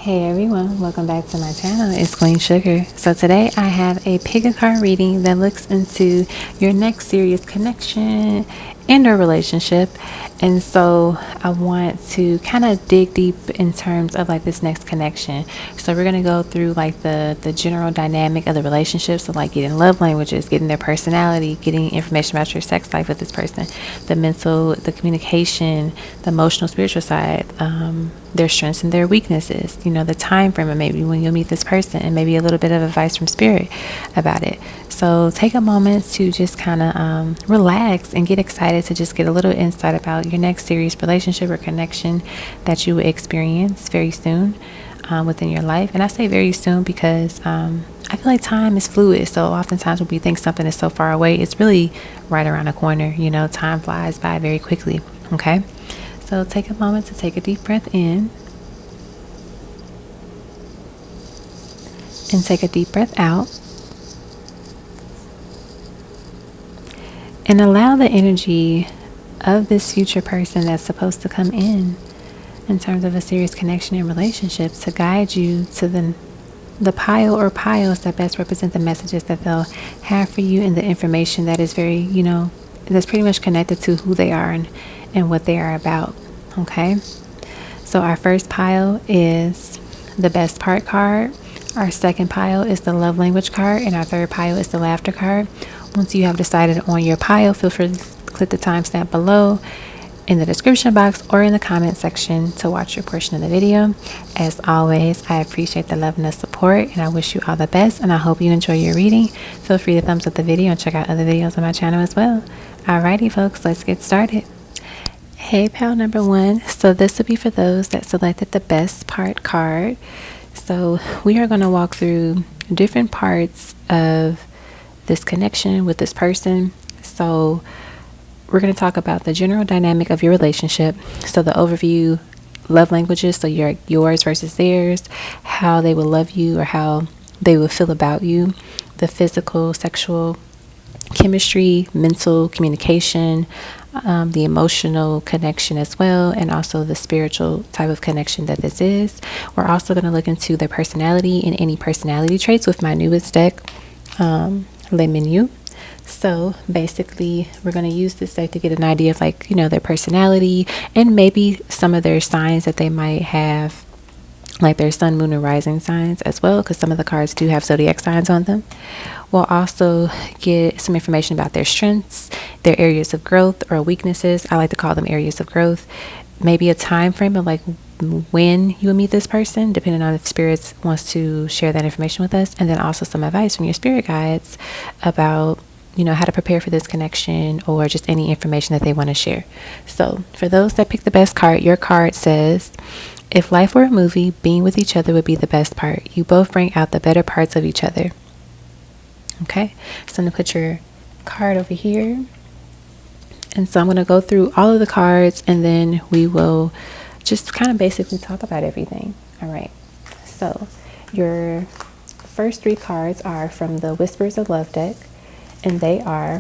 Hey everyone, welcome back to my channel. It's Queen Sugar. So today I have a pick a card reading that looks into your next serious connection and or relationship. And so I want to kind of dig deep in terms of like this next connection. So we're going to go through like the general dynamic of the relationship. So like getting love languages, getting their personality, getting information about your sex life with this person, the mental, the communication, the emotional, spiritual side, their strengths and their weaknesses, the time frame of maybe when you'll meet this person, and maybe a little bit of advice from spirit about it. So take a moment to just kind of relax and get excited to just get a little insight about your next serious relationship or connection that you will experience very soon within your life. And I say very soon because I feel like time is fluid. So oftentimes when we think something is so far away, it's really right around the corner. Time flies by very quickly. Okay. So take a moment to take a deep breath in and take a deep breath out, and allow the energy of this future person that's supposed to come in terms of a serious connection and relationship to guide you to the pile or piles that best represent the messages that they'll have for you, and the information that is very, that's pretty much connected to who they are and what they are about. Okay. So our first pile is the best part card. Our second pile is the love language card, and our third pile is the laughter card. Once you have decided on your pile, feel free to click the timestamp below in the description box or in the comment section to watch your portion of the video. As always, I appreciate the love and the support, and I wish you all the best, and I hope you enjoy your reading. Feel free to thumbs up the video and check out other videos on my channel as well. Alrighty folks, let's get started. Hey pal number one. So this will be for those that selected the best part card. So we are going to walk through different parts of this connection with this person. So we're going to talk about the general dynamic of your relationship. So the overview, love languages, so yours versus theirs, how they will love you or how they will feel about you, the physical, sexual, chemistry, mental communication, the emotional connection as well, and also the spiritual type of connection that this is. We're also going to look into their personality and any personality traits with my newest deck, Le Menu. So basically we're going to use this deck to get an idea of their personality and maybe some of their signs that they might have, like their sun, moon, and rising signs as well, because some of the cards do have zodiac signs on them. We'll also get some information about their strengths, their areas of growth or weaknesses. I like to call them areas of growth. Maybe a time frame of when you will meet this person, depending on if spirits wants to share that information with us. And then also some advice from your spirit guides about how to prepare for this connection, or just any information that they want to share. So for those that pick the best card, your card says, if life were a movie, being with each other would be the best part. You both bring out the better parts of each other. Okay, so I'm going to put your card over here. And so I'm going to go through all of the cards, and then we will just kind of basically talk about everything. All right, so your first three cards are from the Whispers of Love deck, and they are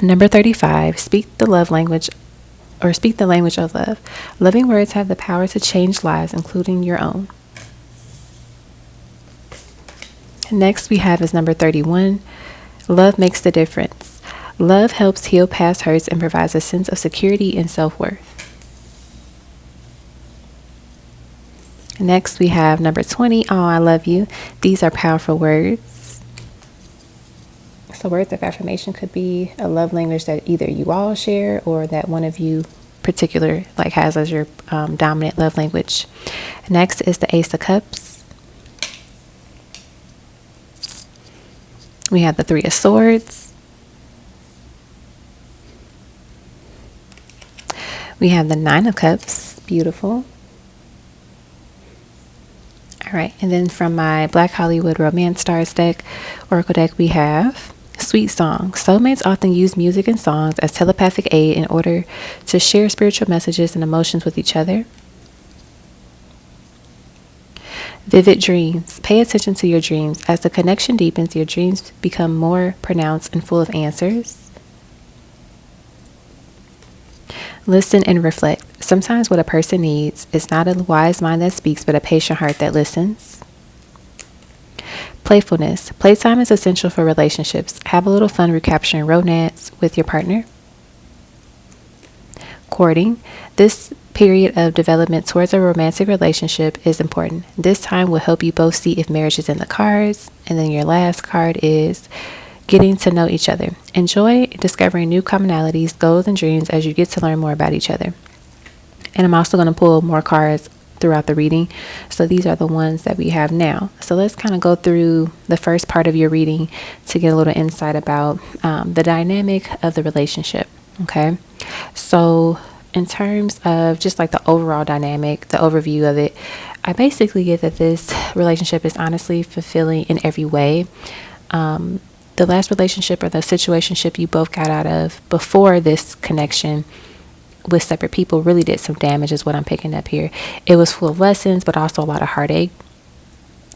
number 35, speak the love language, or speak the language of love. Loving words have the power to change lives, including your own. Next we have is number 31, love makes the difference. Love helps heal past hurts and provides a sense of security and self-worth. Next we have number 20, oh, I love you. These are powerful words. So words of affirmation could be a love language that either you all share or that one of you particular has as your dominant love language. Next is the Ace of Cups. We have the Three of Swords. We have the Nine of Cups. Beautiful. All right. And then from my Black Hollywood Romance Stars deck, Oracle deck, we have Sweet Song. Soulmates often use music and songs as telepathic aid in order to share spiritual messages and emotions with each other. Vivid dreams. Pay attention to your dreams. As the connection deepens, your dreams become more pronounced and full of answers. Listen and reflect. Sometimes what a person needs is not a wise mind that speaks, but a patient heart that listens. Playfulness. Playtime is essential for relationships. Have a little fun recapturing romance with your partner. Courting. This period of development towards a romantic relationship is important. This time will help you both see if marriage is in the cards. And then your last card is getting to know each other. Enjoy discovering new commonalities, goals, and dreams as you get to learn more about each other. And I'm also going to pull more cards throughout the reading. So these are the ones that we have now. So let's kind of go through the first part of your reading to get a little insight about the dynamic of the relationship. Okay. So in terms of just like the overall dynamic, the overview of it, I basically get that this relationship is honestly fulfilling in every way. The last relationship or the situationship you both got out of before this connection with separate people really did some damage, is what I'm picking up here. It was full of lessons, but also a lot of heartache.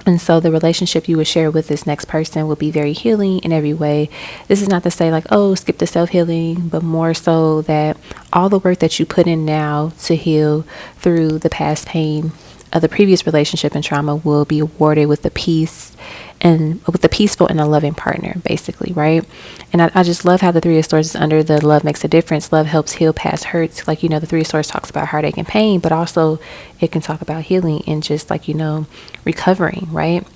And so the relationship you would share with this next person will be very healing in every way. This is not to say like, oh, skip the self-healing, but more so that all the work that you put in now to heal through the past pain of the previous relationship and trauma will be awarded with the peace and with the peaceful and a loving partner, basically, right? And I just love how the Three of Swords is under the love makes a difference. Love helps heal past hurts. Like, the Three of Swords talks about heartache and pain, but also it can talk about healing and just like, recovering, right?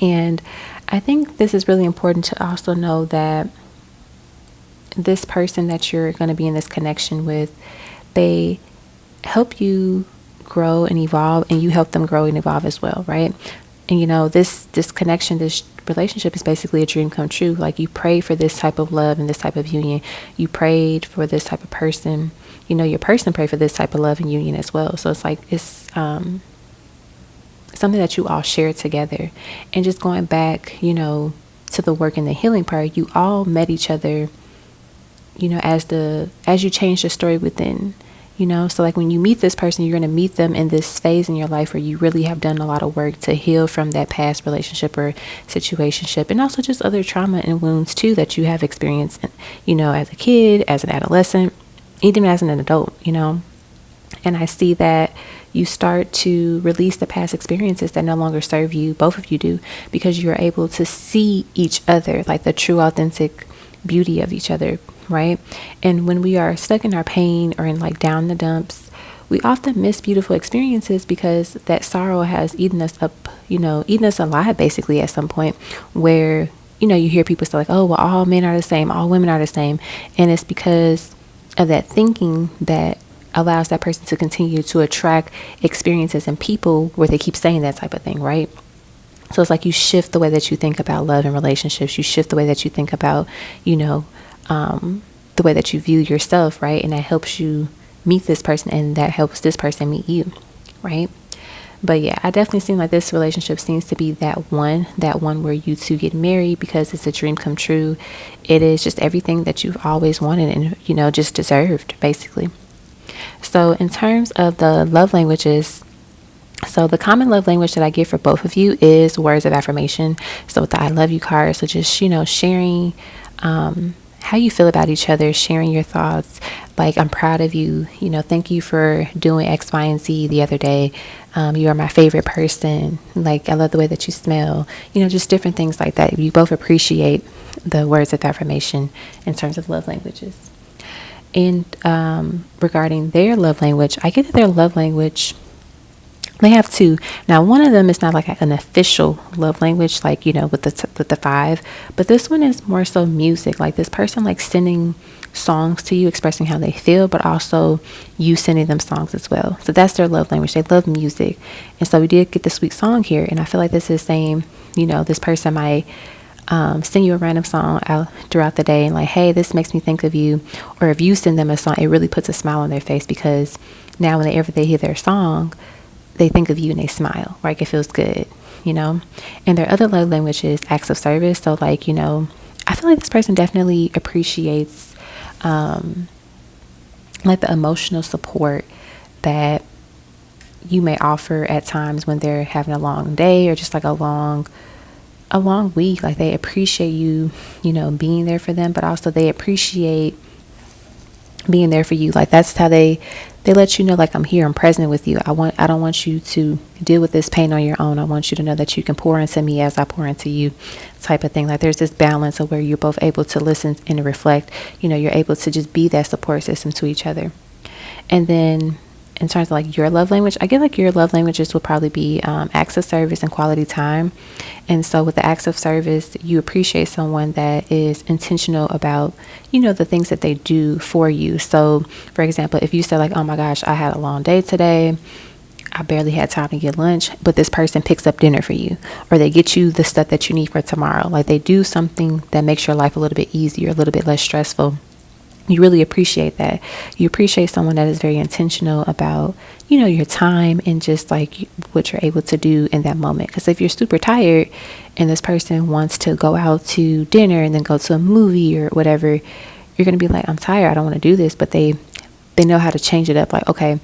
And I think this is really important to also know that this person that you're going to be in this connection with, they help you grow and evolve, and you help them grow and evolve as well, right? And this connection, this relationship is basically a dream come true. Like, you prayed for this type of love and this type of union. You prayed for this type of person. Your person prayed for this type of love and union as well. So it's like it's something that you all share together. And just going back, to the work and the healing part, you all met each other, as you change the story within. So like when you meet this person, you're going to meet them in this phase in your life where you really have done a lot of work to heal from that past relationship or situationship, and also just other trauma and wounds too that you have experienced, as a kid, as an adolescent, even as an adult, And I see that you start to release the past experiences that no longer serve you. Both of you do, because you're able to see each other, like the true, authentic beauty of each other. Right? And when we are stuck in our pain or in like down the dumps, we often miss beautiful experiences because that sorrow has eaten us up, eaten us alive basically at some point where, you hear people say like, oh, well, all men are the same, all women are the same. And it's because of that thinking that allows that person to continue to attract experiences and people where they keep saying that type of thing, right? So it's like you shift the way that you think about love and relationships. You shift the way that you think about, the way that you view yourself, right? And that helps you meet this person, and that helps this person meet you, right? But yeah, I definitely seem like this relationship seems to be that one where you two get married because it's a dream come true. It is just everything that you've always wanted and, just deserved, basically. So in terms of the love languages, so the common love language that I get for both of you is words of affirmation. So with the I love you card, so just, sharing how you feel about each other, sharing your thoughts, like, I'm proud of you, thank you for doing X, Y, and Z the other day. You are my favorite person. Like, I love the way that you smell, just different things like that. You both appreciate the words of affirmation in terms of love languages. And regarding their love language, I get that their love language, they have two. Now, one of them is not like an official love language, like, with the 5, but this one is more so music. Like, this person like sending songs to you, expressing how they feel, but also you sending them songs as well. So that's their love language. They love music. And so we did get the sweet song here. And I feel like this is saying, this person might send you a random song out throughout the day and like, hey, this makes me think of you. Or if you send them a song, it really puts a smile on their face, because now whenever they hear their song, they think of you and they smile, right? It feels good, And their other love language is acts of service. So like, I feel like this person definitely appreciates like the emotional support that you may offer at times when they're having a long day or just like a long week. Like, they appreciate you, being there for them, but also they appreciate being there for you. Like that's how they let you know, like, I'm here, I'm present with you. I don't want you to deal with this pain on your own. I want you to know that you can pour into me as I pour into you, type of thing. Like there's this balance of where you're both able to listen and reflect. You're able to just be that support system to each other. And then in terms of like your love language, I get like your love languages will probably be acts of service and quality time. And so with the acts of service, you appreciate someone that is intentional about, the things that they do for you. So for example, if you say like, oh my gosh, I had a long day today, I barely had time to get lunch, but this person picks up dinner for you, or they get you the stuff that you need for tomorrow. Like they do something that makes your life a little bit easier, a little bit less stressful. You really appreciate that. You appreciate someone that is very intentional about, your time and just like what you're able to do in that moment. Because if you're super tired and this person wants to go out to dinner and then go to a movie or whatever, you're going to be like, I'm tired, I don't want to do this. But they know how to change it up. Like, okay,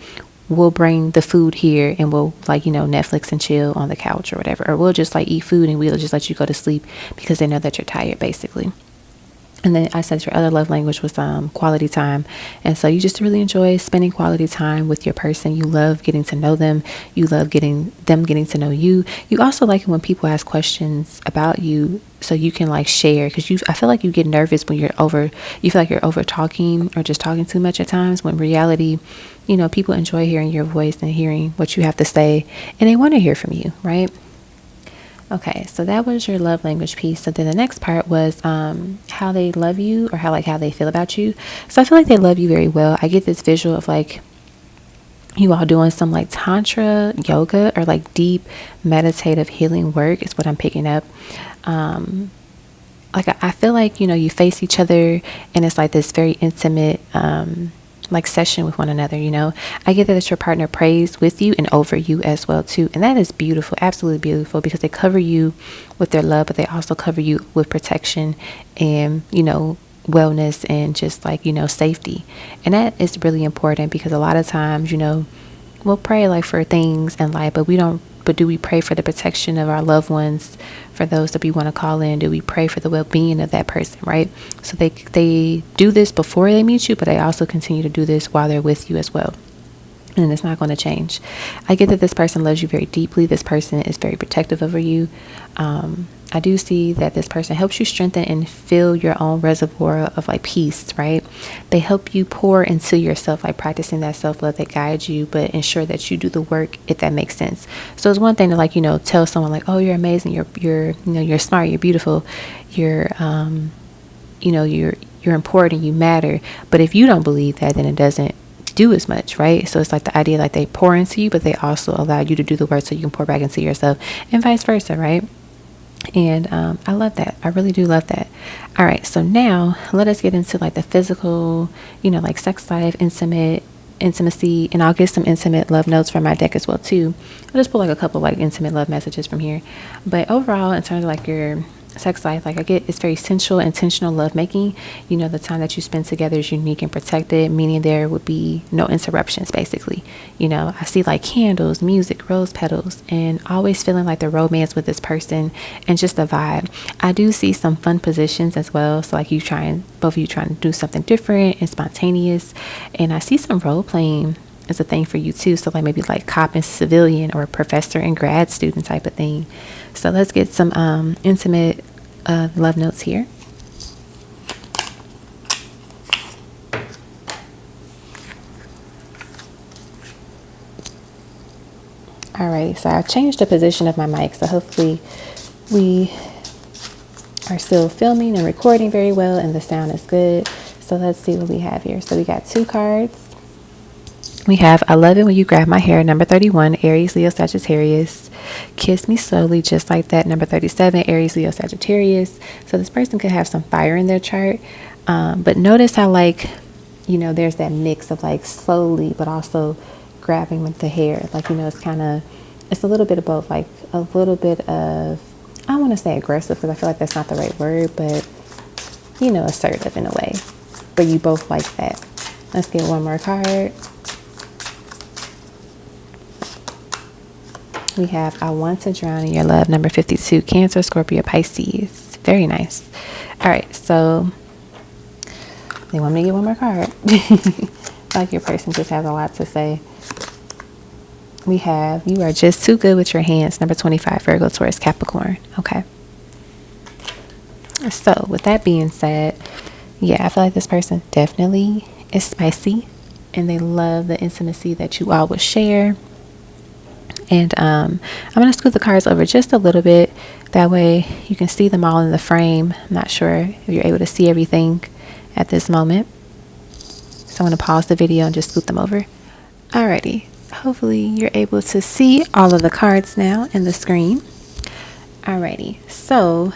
we'll bring the food here and we'll like, Netflix and chill on the couch or whatever. Or we'll just like eat food and we'll just let you go to sleep because they know that you're tired, basically. And then I said your other love language was quality time. And so you just really enjoy spending quality time with your person. You love getting to know them. You love getting to know you. You also like it when people ask questions about you so you can like share, because I feel like you get nervous when you feel like you're over talking or just talking too much at times, when in reality, people enjoy hearing your voice and hearing what you have to say, and they want to hear from you, right? Okay, so that was your love language piece. So then the next part was how they love you, or how they feel about you. So I feel like they love you very well. I get this visual of like you all doing some like tantra yoga or like deep meditative healing work is what I'm picking up. Like I feel like, you face each other and it's like this very intimate like session with one another. I get that your partner prays with you and over you as well too, and that is beautiful, absolutely beautiful, because they cover you with their love, but they also cover you with protection and wellness and just like safety. And that is really important, because a lot of times we'll pray like for things in life, but do we pray for the protection of our loved ones, for those that we want to call in? Do we pray for the well-being of that person, right? So they do this before they meet you, but they also continue to do this while they're with you as well. And it's not going to change. I get that this person loves you very deeply. This person is very protective over you. I do see that this person helps you strengthen and fill your own reservoir of like peace, right? They help you pour into yourself, like practicing that self-love that guides you, but ensure that you do the work, if that makes sense. So it's one thing to like, tell someone like, oh, you're amazing, you're smart, you're beautiful, you're important, you matter. But if you don't believe that, then it doesn't do as much, right? So it's like the idea, like they pour into you, but they also allow you to do the work so you can pour back into yourself, and vice versa, right? And I love that. I really do love that. All right, so now let us get into like the physical, like sex life, intimacy, and I'll get some intimate love notes from my deck as well too. I'll just pull like a couple like intimate love messages from here. But overall, in terms of like your sex life, like I get, it's very sensual, intentional lovemaking. The time that you spend together is unique and protected, meaning there would be no interruptions, basically. I see like candles, music, rose petals, and always feeling like the romance with this person and just the vibe. I do see some fun positions as well. So like both of you trying to do something different and spontaneous. And I see some role playing is a thing for you too. So like maybe like cop and civilian, or professor and grad student type of thing. So let's get some intimate love notes here. Alright, so I've changed the position of my mic, so hopefully we are still filming and recording very well and the sound is good. So let's see what we have here. So we got 2 cards. We have I love it when you grab my hair, number 31, Aries, Leo, Sagittarius. Kiss me slowly, just like that, number 37, Aries, Leo, Sagittarius. So this person could have some fire in their chart. But notice how like, there's that mix of like slowly, but also grabbing with the hair. Like, it's a little bit of both, like a little bit of, I don't want to say aggressive because I feel like that's not the right word, but, assertive in a way. But you both like that. Let's get one more card. We have I want to drown in your love, number 52, Cancer, Scorpio, Pisces. Very nice. All right, so They want me to get one more card. Like your person just has a lot to say. We have, you are just too good with your hands. Number 25, Virgo, Taurus, Capricorn. Okay. So with that being said, yeah, I feel like this person definitely is spicy and they love the intimacy that you all would share. And I'm going to scoot the cards over just a little bit. That way you can see them all in the frame. I'm not sure if you're able to see everything at this moment. So I'm going to pause the video and just scoot them over. Alrighty. Hopefully you're able to see all of the cards now in the screen. Alrighty. So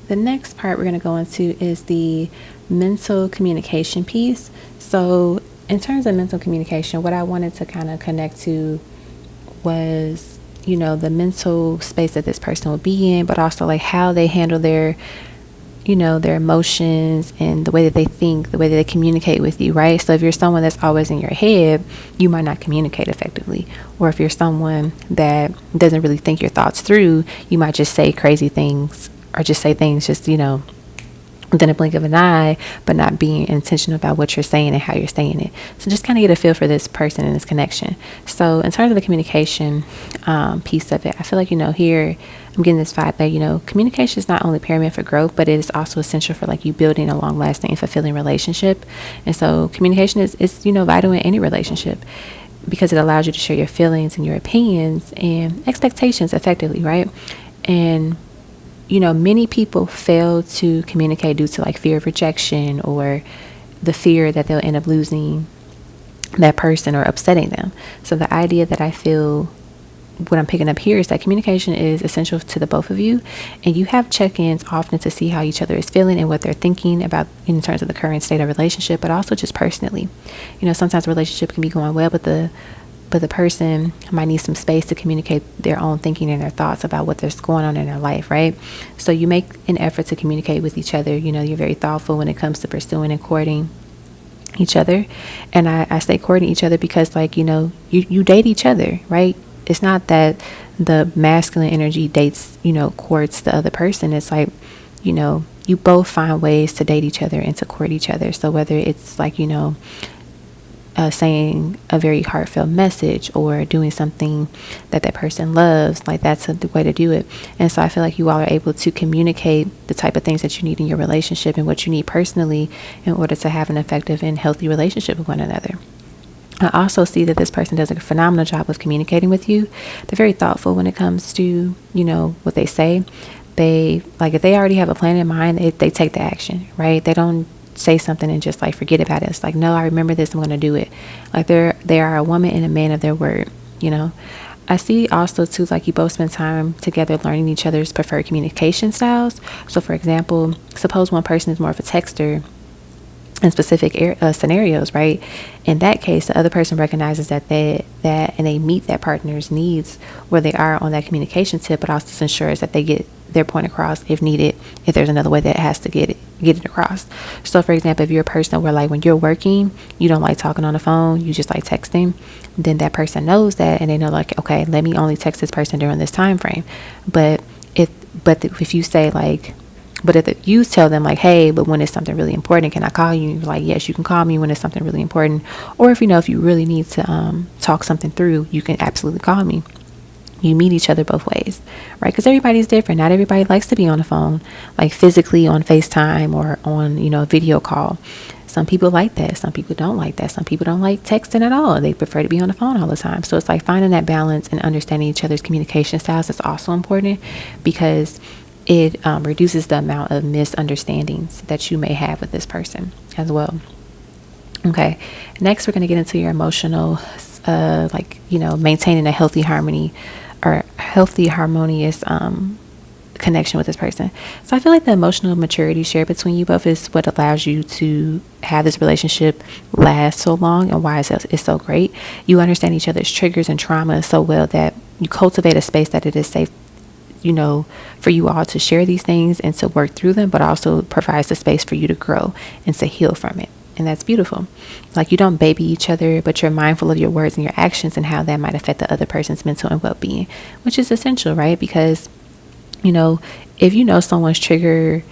the next part we're going to go into is the mental communication piece. So in terms of mental communication, what I wanted to kind of connect to was, you know, the mental space that this person will be in, but also like how they handle their, you know, their emotions and the way that they think, the way that they communicate with you, right? So if you're someone that's always in your head, you might not communicate effectively. Or if you're someone that doesn't really think your thoughts through, you might just say crazy things or just say things just, you know, within a blink of an eye, but not being intentional about what you're saying and how you're saying it. So just kind of get a feel for this person and this connection. So in terms of the communication piece of it, I feel like, you know, here I'm getting this vibe that, you know, communication is not only paramount for growth, but it is also essential for like you building a long lasting and fulfilling relationship. And so communication is, you know, vital in any relationship because it allows you to share your feelings and your opinions and expectations effectively, right? And you know, many people fail to communicate due to like fear of rejection or the fear that they'll end up losing that person or upsetting them. So the idea that I feel what I'm picking up here is that communication is essential to the both of you, and you have check-ins often to see how each other is feeling and what they're thinking about in terms of the current state of relationship, but also just personally. You know, sometimes a relationship can be going well, but the person might need some space to communicate their own thinking and their thoughts about what's going on in their life, right? So you make an effort to communicate with each other. You know, you're very thoughtful when it comes to pursuing and courting each other. And I say courting each other because, like, you know, you date each other, right? It's not that the masculine energy dates, you know, courts the other person. It's like, you know, you both find ways to date each other and to court each other. So whether it's like, you know, saying a very heartfelt message or doing something that person loves, like that's the way to do it. And so I feel like you all are able to communicate the type of things that you need in your relationship and what you need personally in order to have an effective and healthy relationship with one another. I also see that this person does a phenomenal job of communicating with you. They're very thoughtful when it comes to, you know, what they say. They, like, if they already have a plan in mind, they take the action, right? They don't say something and just like forget about it. It's like, no, I remember this, I'm going to do it. Like they are a woman and a man of their word, you know. I see also too, like you both spend time together learning each other's preferred communication styles. So for example, suppose one person is more of a texter in specific scenarios, right? In that case, the other person recognizes that and they meet that partner's needs where they are on that communication tip, but also ensures that they get their point across if needed, if there's another way that it has to get it across. So for example, if you're a person where like when you're working, you don't like talking on the phone, you just like texting, then that person knows that and they know like, okay, let me only text this person during this time frame. But if you say like, but if you tell them like, hey, but when it's something really important, can I call you? You're like, yes, you can call me when it's something really important. Or if you know, if you really need to talk something through, you can absolutely call me. You meet each other both ways, right? Because everybody's different. Not everybody likes to be on the phone, like physically on FaceTime or on, you know, a video call. Some people like that. Some people don't like that. Some people don't like texting at all. They prefer to be on the phone all the time. So it's like finding that balance and understanding each other's communication styles is also important because it reduces the amount of misunderstandings that you may have with this person as well. Okay. Next, we're going to get into your emotional, like, you know, maintaining a healthy harmony or healthy, harmonious connection with this person. So I feel like the emotional maturity shared between you both is what allows you to have this relationship last so long and why it's so great. You understand each other's triggers and trauma so well that you cultivate a space that it is safe, you know, for you all to share these things and to work through them, but also provides the space for you to grow and to heal from it. And that's beautiful. Like you don't baby each other, but you're mindful of your words and your actions and how that might affect the other person's mental and well-being, which is essential, right? Because, you know, if you know someone's trigger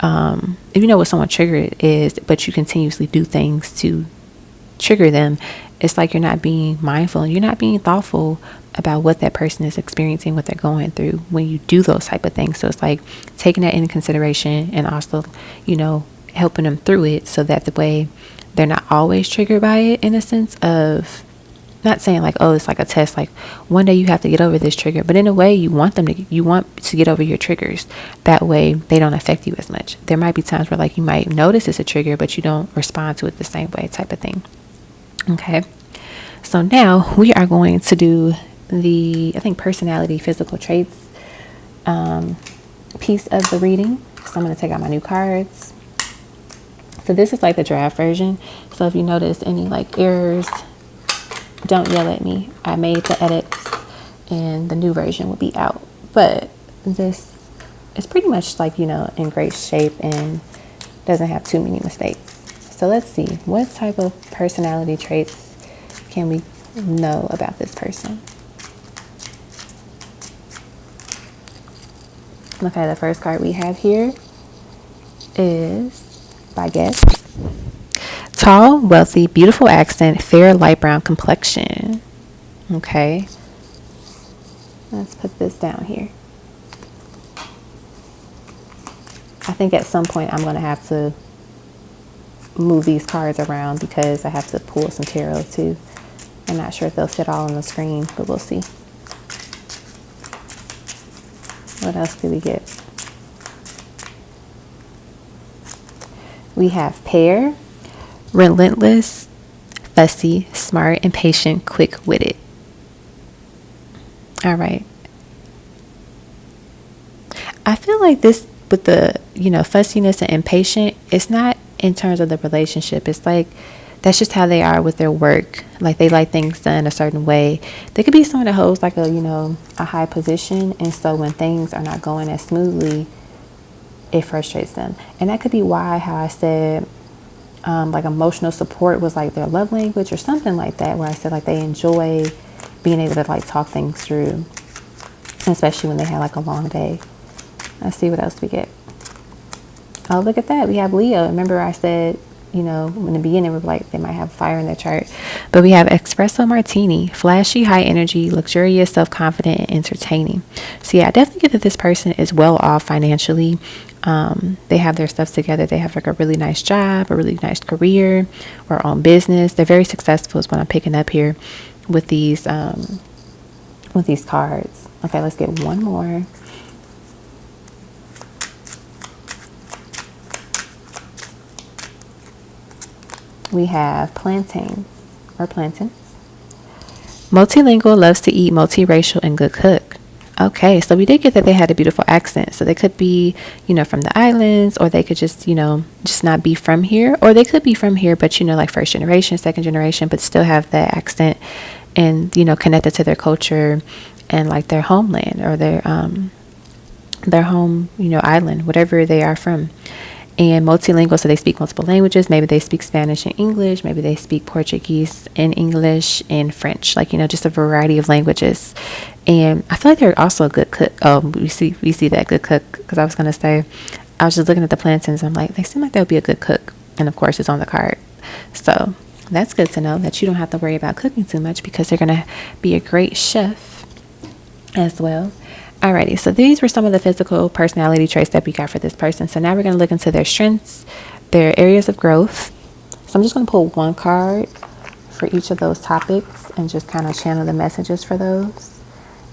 if you know what someone trigger is, but you continuously do things to trigger them, it's like you're not being mindful and you're not being thoughtful about what that person is experiencing, what they're going through when you do those type of things. So it's like taking that into consideration and also, helping them through it so that the way they're not always triggered by it, in a sense of not saying like, oh, it's like a test, like one day you have to get over this trigger, but in a way you want to get over your triggers. That way they don't affect you as much. There might be times where like you might notice it's a trigger, but you don't respond to it the same way, type of thing. Okay. So now we are going to do the, I think, personality, physical traits piece of the reading. So I'm going to take out my new cards. So this is like the draft version. So if you notice any like errors, don't yell at me. I made the edits and the new version will be out. But this is pretty much like, in great shape and doesn't have too many mistakes. So let's see, what type of personality traits can we know about this person? Okay, the first card we have here is Baguette. Tall, wealthy, beautiful accent, fair light brown complexion. Okay. Let's put this down here. I think at some point I'm going to have to move these cards around because I have to pull some tarot too. I'm not sure if they'll fit all on the screen, but we'll see. What else do we get? We have pair, relentless, fussy, smart, impatient, quick-witted. All right. I feel like this with the, fussiness and impatient, it's not in terms of the relationship. It's like that's just how they are with their work. Like they like things done a certain way. They could be someone that holds like a high position, and so when things are not going as smoothly, it frustrates them. And that could be why how I said like emotional support was like their love language or something like that, where I said like they enjoy being able to like talk things through, especially when they have like a long day. Let's see what else we get. Oh, look at that. We have Leo. Remember I said, in the beginning, we were like, they might have fire in their chart. But we have espresso martini, flashy, high energy, luxurious, self-confident, and entertaining. So yeah, I definitely get that this person is well off financially. They have their stuff together. They have like a really nice job, a really nice career, or own business. They're very successful is what I'm picking up here with these cards. Okay, let's get one more. We have plantains. Multilingual, loves to eat, multiracial, and good cook. Okay, so we did get that they had a beautiful accent. So they could be, from the islands, or they could just, just not be from here. Or they could be from here, but, like first generation, second generation, but still have that accent and, connected to their culture and like their homeland or their home, island, whatever they are from. And multilingual, so they speak multiple languages. Maybe they speak Spanish and English. Maybe they speak Portuguese and English and French, like, just a variety of languages. And I feel like they're also a good cook. Oh, we see that good cook, because I was going to say, I was just looking at the plantains. I'm like, they seem like they would be a good cook. And of course, it's on the card. So that's good to know that you don't have to worry about cooking too much, because they're going to be a great chef as well. Alrighty, so these were some of the physical personality traits that we got for this person. So now we're going to look into their strengths, their areas of growth. So I'm just going to pull one card for each of those topics and just kind of channel the messages for those.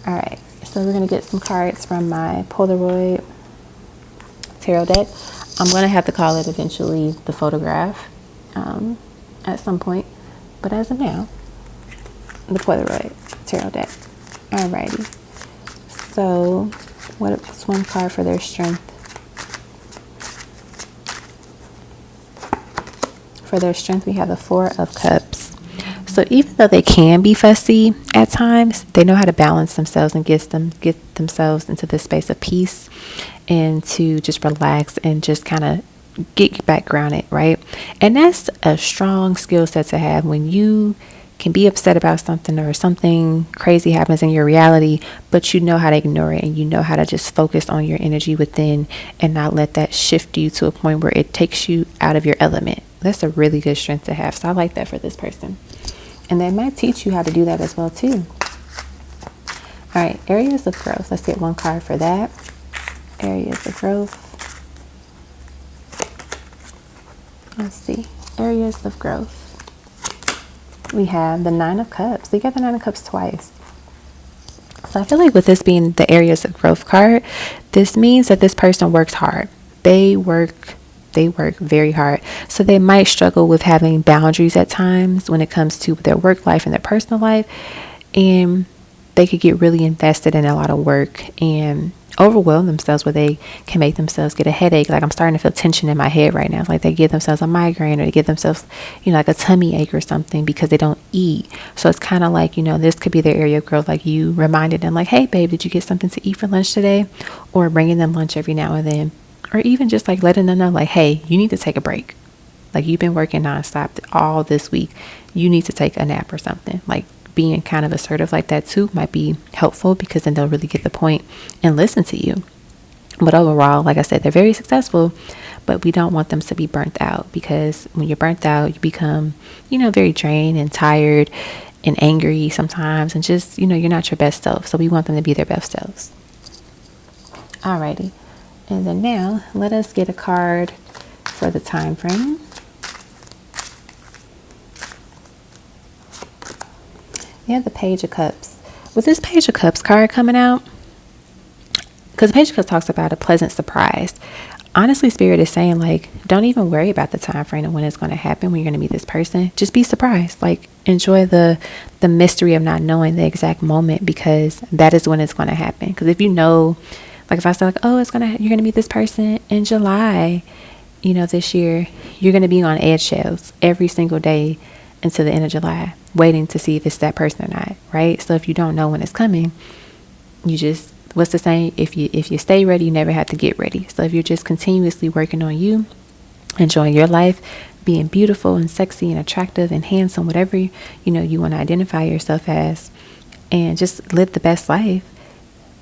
All right, so we're going to get some cards from my Polaroid tarot deck. I'm going to have to call it eventually the photograph at some point, but as of now, the Polaroid tarot deck. Alrighty. So, what's one card for their strength? For their strength, we have the Four of Cups. So, even though they can be fussy at times, they know how to balance themselves and get themselves into this space of peace and to just relax and just kind of get back grounded, right? And that's a strong skill set to have when you can be upset about something, or something crazy happens in your reality, but you know how to ignore it, and you know how to just focus on your energy within and not let that shift you to a point where it takes you out of your element. That's a really good strength to have. So I like that for this person. And they might teach you how to do that as well too. All right, areas of growth. Let's get one card for that. Areas of growth. Let's see. Areas of growth. We have the Nine of Cups. We got the Nine of Cups twice. So I feel like with this being the areas of growth card, this means that this person works hard. They work very hard. So they might struggle with having boundaries at times when it comes to their work life and their personal life. And they could get really invested in a lot of work and overwhelm themselves, where they can make themselves get a headache. Like, I'm starting to feel tension in my head right now. Like they give themselves a migraine, or they give themselves, like a tummy ache or something because they don't eat. So it's kind of like, this could be their area of growth. Like, you reminded them, like, hey babe, did you get something to eat for lunch today? Or bringing them lunch every now and then. Or even just like letting them know, like, hey, you need to take a break. Like, you've been working nonstop all this week. You need to take a nap or something. Like, being kind of assertive like that too might be helpful, because then they'll really get the point and listen to you. But overall, like I said, they're very successful, but we don't want them to be burnt out, because when you're burnt out, you become, very drained and tired and angry sometimes, and just, you're not your best self. So we want them to be their best selves. Alrighty. And then now let us get a card for the time frame. You have the Page of Cups. With this Page of Cups card coming out, because the Page of Cups talks about a pleasant surprise. Honestly, Spirit is saying, like, don't even worry about the time frame of when it's going to happen, when you're going to meet this person. Just be surprised. Like, enjoy the mystery of not knowing the exact moment, because that is when it's going to happen. Because if you know, like, if I say, like, oh, you're going to meet this person in July, this year, you're going to be on eggshells every single day until the end of July, waiting to see if it's that person or not, right? So if you don't know when it's coming, you just, what's the saying? If you stay ready, you never have to get ready. So if you're just continuously working on you, enjoying your life, being beautiful and sexy and attractive and handsome, whatever you want to identify yourself as, and just live the best life,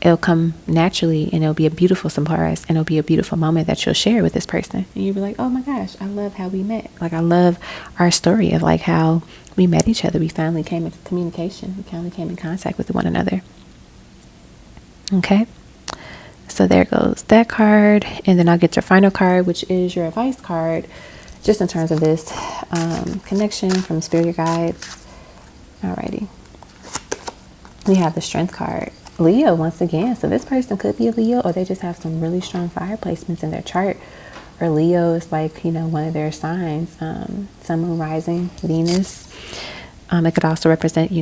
it'll come naturally, and it'll be a beautiful surprise, and it'll be a beautiful moment that you'll share with this person. And you'll be like, oh my gosh, I love how we met. Like, I love our story of like how we met each other. We finally came into communication. We finally came in contact with one another. Okay. So there goes that card. And then I'll get your final card, which is your advice card, just in terms of this connection from spirit guides. Alrighty. We have the Strength card. Leo once again. So this person could be a Leo, or they just have some really strong fire placements in their chart. Or Leo is like, one of their signs, Sun, Moon, Rising, Venus. It could also represent,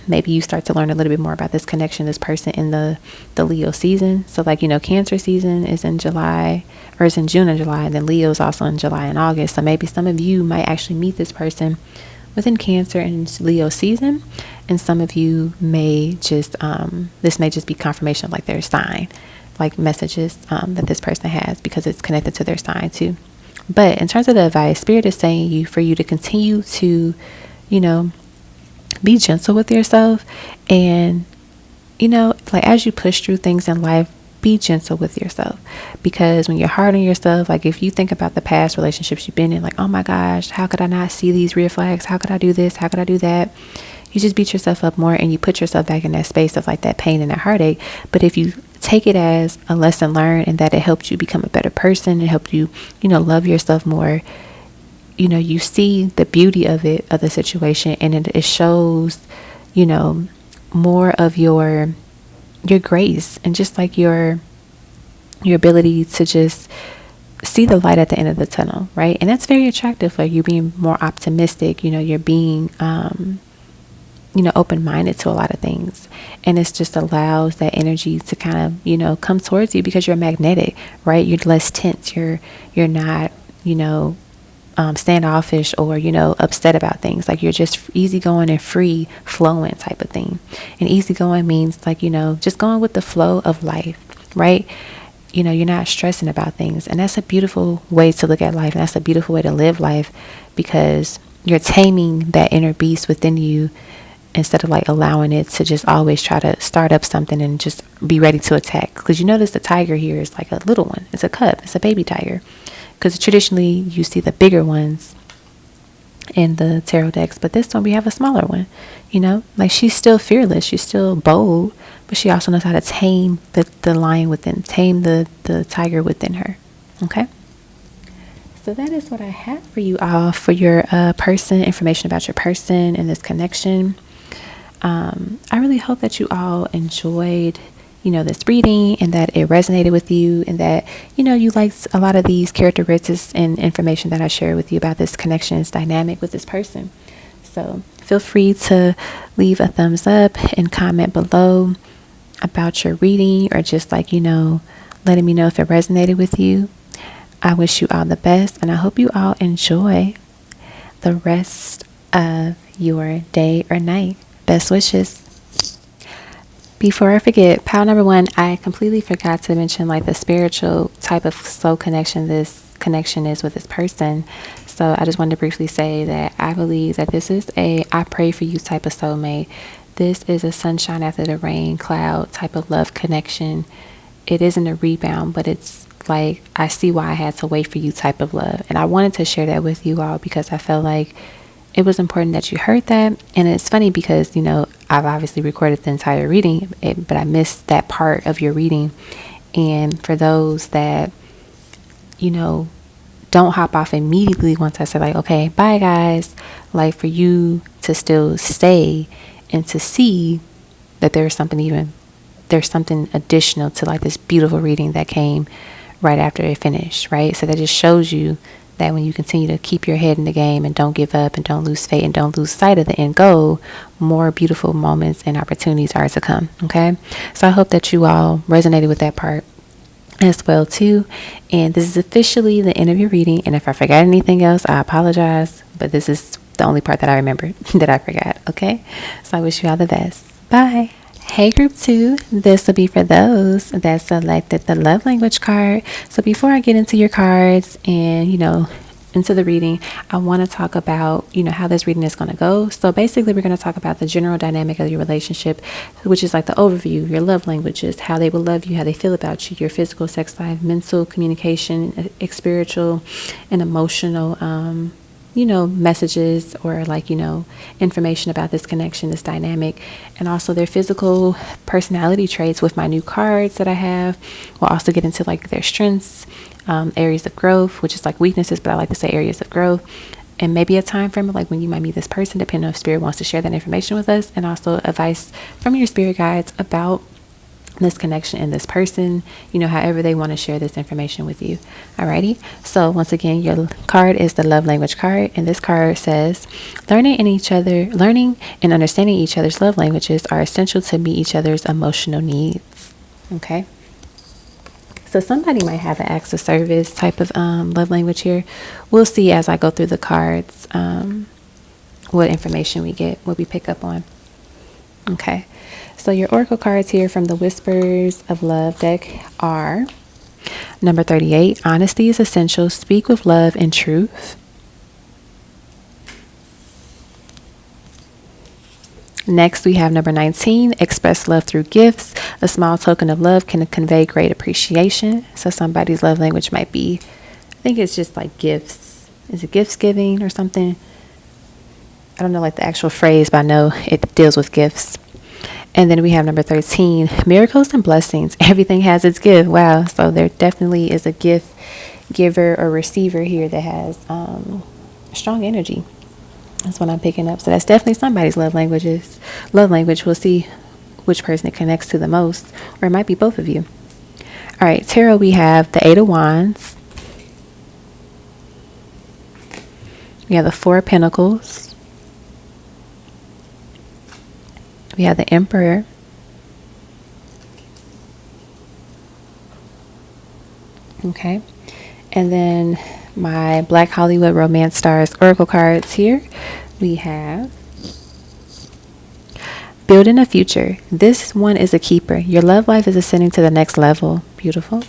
maybe you start to learn a little bit more about this connection, this person in the Leo season. So like, Cancer season is in July, or it's in June and July, and then Leo is also in July and August. So maybe some of you might actually meet this person within Cancer and Leo season. And some of you may just, this may just be confirmation of like their sign, like messages that this person has, because it's connected to their sign too. But in terms of the advice, Spirit is saying for you to continue to, be gentle with yourself. And, like as you push through things in life, be gentle with yourself, because when you're hard on yourself, like if you think about the past relationships you've been in, like, oh my gosh, how could I not see these red flags? How could I do this? How could I do that? You just beat yourself up more, and you put yourself back in that space of like that pain and that heartache. But if you take it as a lesson learned, and that it helped you become a better person, and helped you, love yourself more, you see the beauty of it, of the situation, and it shows, more of your grace, and just like your ability to just see the light at the end of the tunnel, right? And that's very attractive. Like, you're being more optimistic, you're being open-minded to a lot of things, and it just allows that energy to kind of come towards you, because you're magnetic, right? You're less tense, you're not standoffish or upset about things. Like, you're just easygoing and free flowing type of thing. And easygoing means like just going with the flow of life, right? You're not stressing about things, and that's a beautiful way to look at life, and that's a beautiful way to live life, because you're taming that inner beast within you, instead of like allowing it to just always try to start up something and just be ready to attack. Because you notice the tiger here is like a little one. It's a cub. It's a baby tiger. Because traditionally you see the bigger ones in the tarot decks, but this one we have a smaller one. You know, like she's still fearless. She's still bold, but she also knows how to tame the lion within, tame the tiger within her. Okay. So that is what I have for you all for your person, information about your person and this connection. I really hope that you all enjoyed, this reading, and that it resonated with you, and that, you liked a lot of these characteristics and information that I shared with you about this connection, this dynamic with this person. So feel free to leave a thumbs up and comment below about your reading, or just letting me know if it resonated with you. I wish you all the best, and I hope you all enjoy the rest of your day or night. Best wishes. Before I forget, pile number 1, I completely forgot to mention the spiritual type of soul connection this connection is with this person. So I just wanted to briefly say that I believe that this is a I pray for you type of soulmate. This is a sunshine after the rain cloud type of love connection. It isn't a rebound, but it's like I see why I had to wait for you type of love. And I wanted to share that with you all because I felt like it was important that you heard that. And it's funny because, I've obviously recorded the entire reading, but I missed that part of your reading. And for those that, don't hop off immediately once I said okay, bye guys, for you to still stay and to see that there's something additional to this beautiful reading that came right after it finished, right? So that just shows you that when you continue to keep your head in the game and don't give up and don't lose faith and don't lose sight of the end goal, more beautiful moments and opportunities are to come. Okay. So I hope that you all resonated with that part as well too. And this is officially the end of your reading. And if I forgot anything else, I apologize, but this is the only part that I remembered that I forgot. Okay. So I wish you all the best. Bye. Hey group 2, this will be for those that selected the love language card. So before I get into your cards and, into the reading, I want to talk about, how this reading is going to go. So basically we're going to talk about the general dynamic of your relationship, which is the overview, your love languages, how they will love you, how they feel about you, your physical, sex life, mental, communication, spiritual, and emotional, messages or information about this connection, this dynamic, and also their physical personality traits with my new cards that I have. We'll also get into their strengths, areas of growth, which is weaknesses, but I like to say areas of growth, and maybe a time frame of when you might meet this person, depending on if spirit wants to share that information with us, and also advice from your spirit guides about this connection and this person, however they want to share this information with you. Alrighty. So once again, your card is the love language card. And this card says, learning and understanding each other's love languages are essential to meet each other's emotional needs. Okay. So somebody might have an acts of service type of love language here. We'll see as I go through the cards, what information we get, what we pick up on. Okay. So your oracle cards here from the Whispers of Love deck are number 38, honesty is essential. Speak with love and truth. Next, we have number 19, express love through gifts. A small token of love can convey great appreciation. So somebody's love language might be, I think it's just gifts. Is it gifts giving or something? I don't know the actual phrase, but I know it deals with gifts. And then we have number 13, miracles and blessings. Everything has its gift. Wow. So there definitely is a gift giver or receiver here that has strong energy. That's what I'm picking up. So that's definitely somebody's love language. We'll see which person it connects to the most, or it might be both of you. All right. Tarot, we have the 8 of Wands. We have the 4 of Pentacles. We have the Emperor. Okay. And then my Black Hollywood Romance Stars Oracle cards here. We have building a future. This one is a keeper. Your love life is ascending to the next level. Beautiful.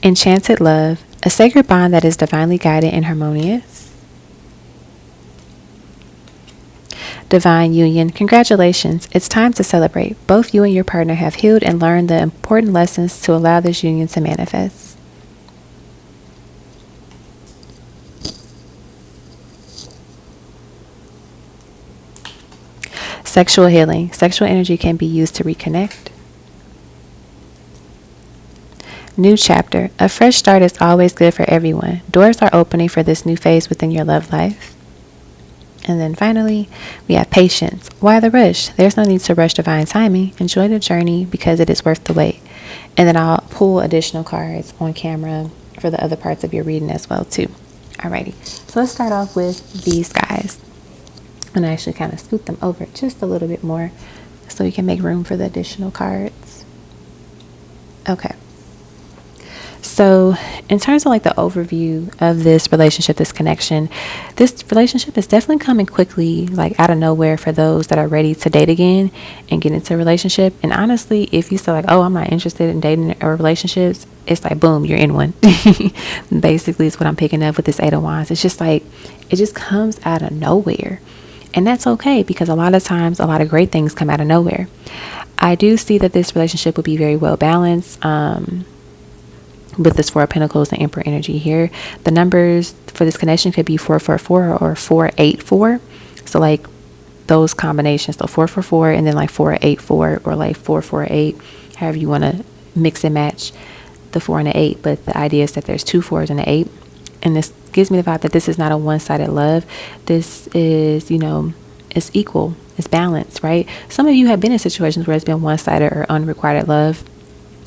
Enchanted love, a sacred bond that is divinely guided and harmonious. Divine union, congratulations, it's time to celebrate. Both you and your partner have healed and learned the important lessons to allow this union to manifest. Sexual healing, sexual energy can be used to reconnect. New chapter, a fresh start is always good for everyone. Doors are opening for this new phase within your love life. And then finally, we have patience. Why the rush? There's no need to rush divine timing. Enjoy the journey because it is worth the wait. And then I'll pull additional cards on camera for the other parts of your reading as well too. Alrighty, so let's start off with these guys. And I actually kind of scoot them over just a little bit more so we can make room for the additional cards. Okay. So in terms of like the overview of this relationship, this connection, this relationship is definitely coming quickly, like out of nowhere for those that are ready to date again and get into a relationship. And honestly, if you say like, oh, I'm not interested in dating or relationships, it's like, boom, you're in one. Basically, is what I'm picking up with this Eight of Wands. It's just like, it just comes out of nowhere. And that's okay, because a lot of times, a lot of great things come out of nowhere. I do see that this relationship will be very well balanced. With this Four of Pentacles and Emperor energy here, the numbers for this connection could be 444 or 484. So like those combinations, so 444 and then like 484 or like 448, however you want to mix and match the 4 and the 8. But the idea is that there's 2 4s and an 8, and this gives me the vibe that this is not a one-sided love. This is, you know, it's equal, it's balanced, right? Some of you have been in situations where it's been one-sided or unrequited love.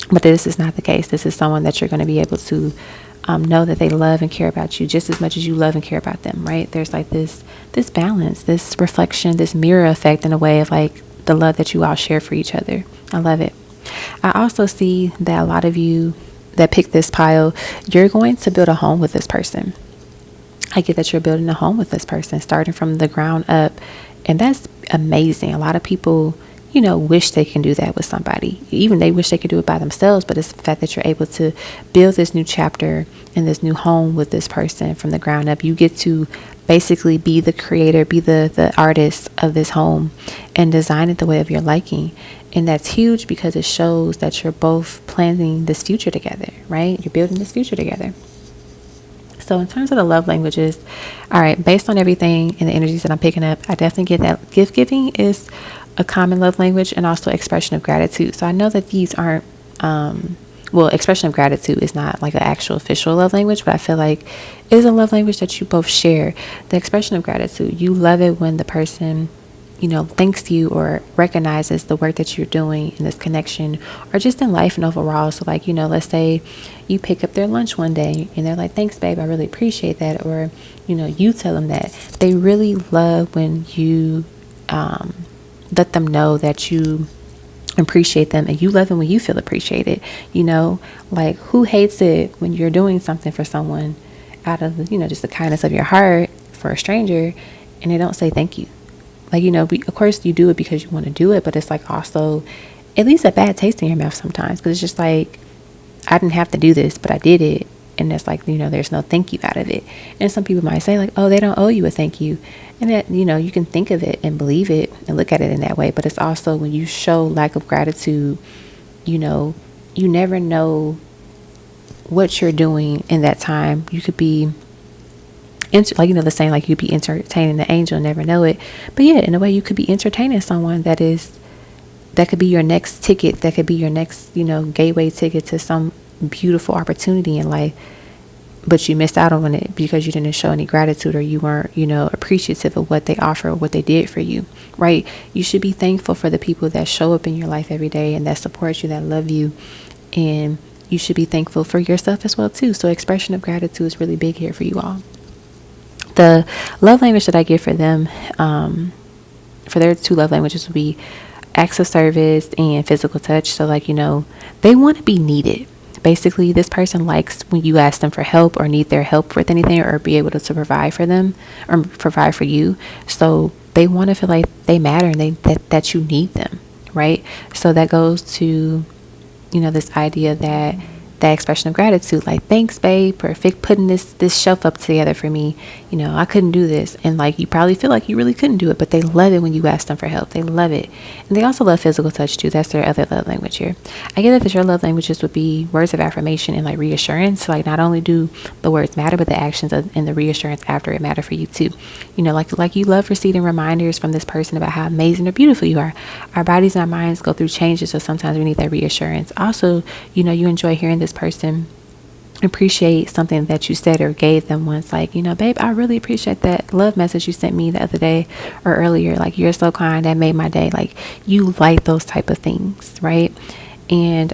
But this is not the case. This is someone that you're going to be able to know that they love and care about you just as much as you love and care about them, right? There's like this balance, this reflection, this mirror effect in a way of like the love that you all share for each other. I love it. I also see that a lot of you that pick this pile, you're going to build a home with this person. I get that you're building a home with this person, starting from the ground up. And that's amazing. A lot of people, you know, wish they can do that with somebody. Even they wish they could do it by themselves, but it's the fact that you're able to build this new chapter and this new home with this person from the ground up. You get to basically be the creator, be the artist of this home and design it the way of your liking. And that's huge because it shows that you're both planning this future together, right? You're building this future together. So in terms of the love languages, all right, based on everything and the energies that I'm picking up, I definitely get that gift giving is a common love language, and also expression of gratitude. So I know that these aren't, well, expression of gratitude is not like an actual official love language, but I feel like it is a love language that you both share. The expression of gratitude, you love it when the person, you know, thanks you or recognizes the work that you're doing in this connection or just in life and overall. So like, you know, let's say you pick up their lunch one day and they're like, thanks, babe, I really appreciate that. Or, you know, you tell them that. They really love when you, let them know that you appreciate them, and you love them when you feel appreciated. You know, like who hates it when you're doing something for someone out of, you know, just the kindness of your heart for a stranger and they don't say thank you. Like, you know, of course you do it because you want to do it, but it's like also at least a bad taste in your mouth sometimes, because it's just like, I didn't have to do this, but I did it. And it's like, you know, there's no thank you out of it. And some people might say like, oh, they don't owe you a thank you. And that, you know, you can think of it and believe it and look at it in that way. But it's also when you show lack of gratitude, you know, you never know what you're doing in that time. You could be, like, you know, the saying, like, you'd be entertaining the angel, never know it. But yeah, in a way, you could be entertaining someone that could be your next ticket. That could be your next, you know, gateway ticket to some beautiful opportunity in life, but you missed out on it because you didn't show any gratitude, or you weren't, you know, appreciative of what they offer or what they did for you, right? You should be thankful for the people that show up in your life every day and that support you, that love you, and you should be thankful for yourself as well too. So expression of gratitude is really big here for you all. The love language that I give for them, for their 2 love languages would be acts of service and physical touch. So like, you know, they want to be needed. Basically, this person likes when you ask them for help or need their help with anything, or be able to provide for them or provide for you. So they want to feel like they matter and that you need them, right? So that goes to, you know, this idea that that expression of gratitude, like, thanks babe for putting this shelf up together for me. I couldn't do this. And like, you probably feel like you really couldn't do it, but they love it when you ask them for help. They love it. And they also love physical touch too. That's their other love language here. I get that your love languages would be words of affirmation and like reassurance. Like, not only do the words matter, but the actions and the reassurance after it matter for you too. Like you love receiving reminders from this person about how amazing or beautiful you are. Our bodies and our minds go through changes, so sometimes we need that reassurance. Also, you enjoy hearing this person appreciate something that you said or gave them once, like, babe, I really appreciate that love message you sent me the other day or earlier. Like, you're so kind, that made my day. Like, you like those type of things, right? And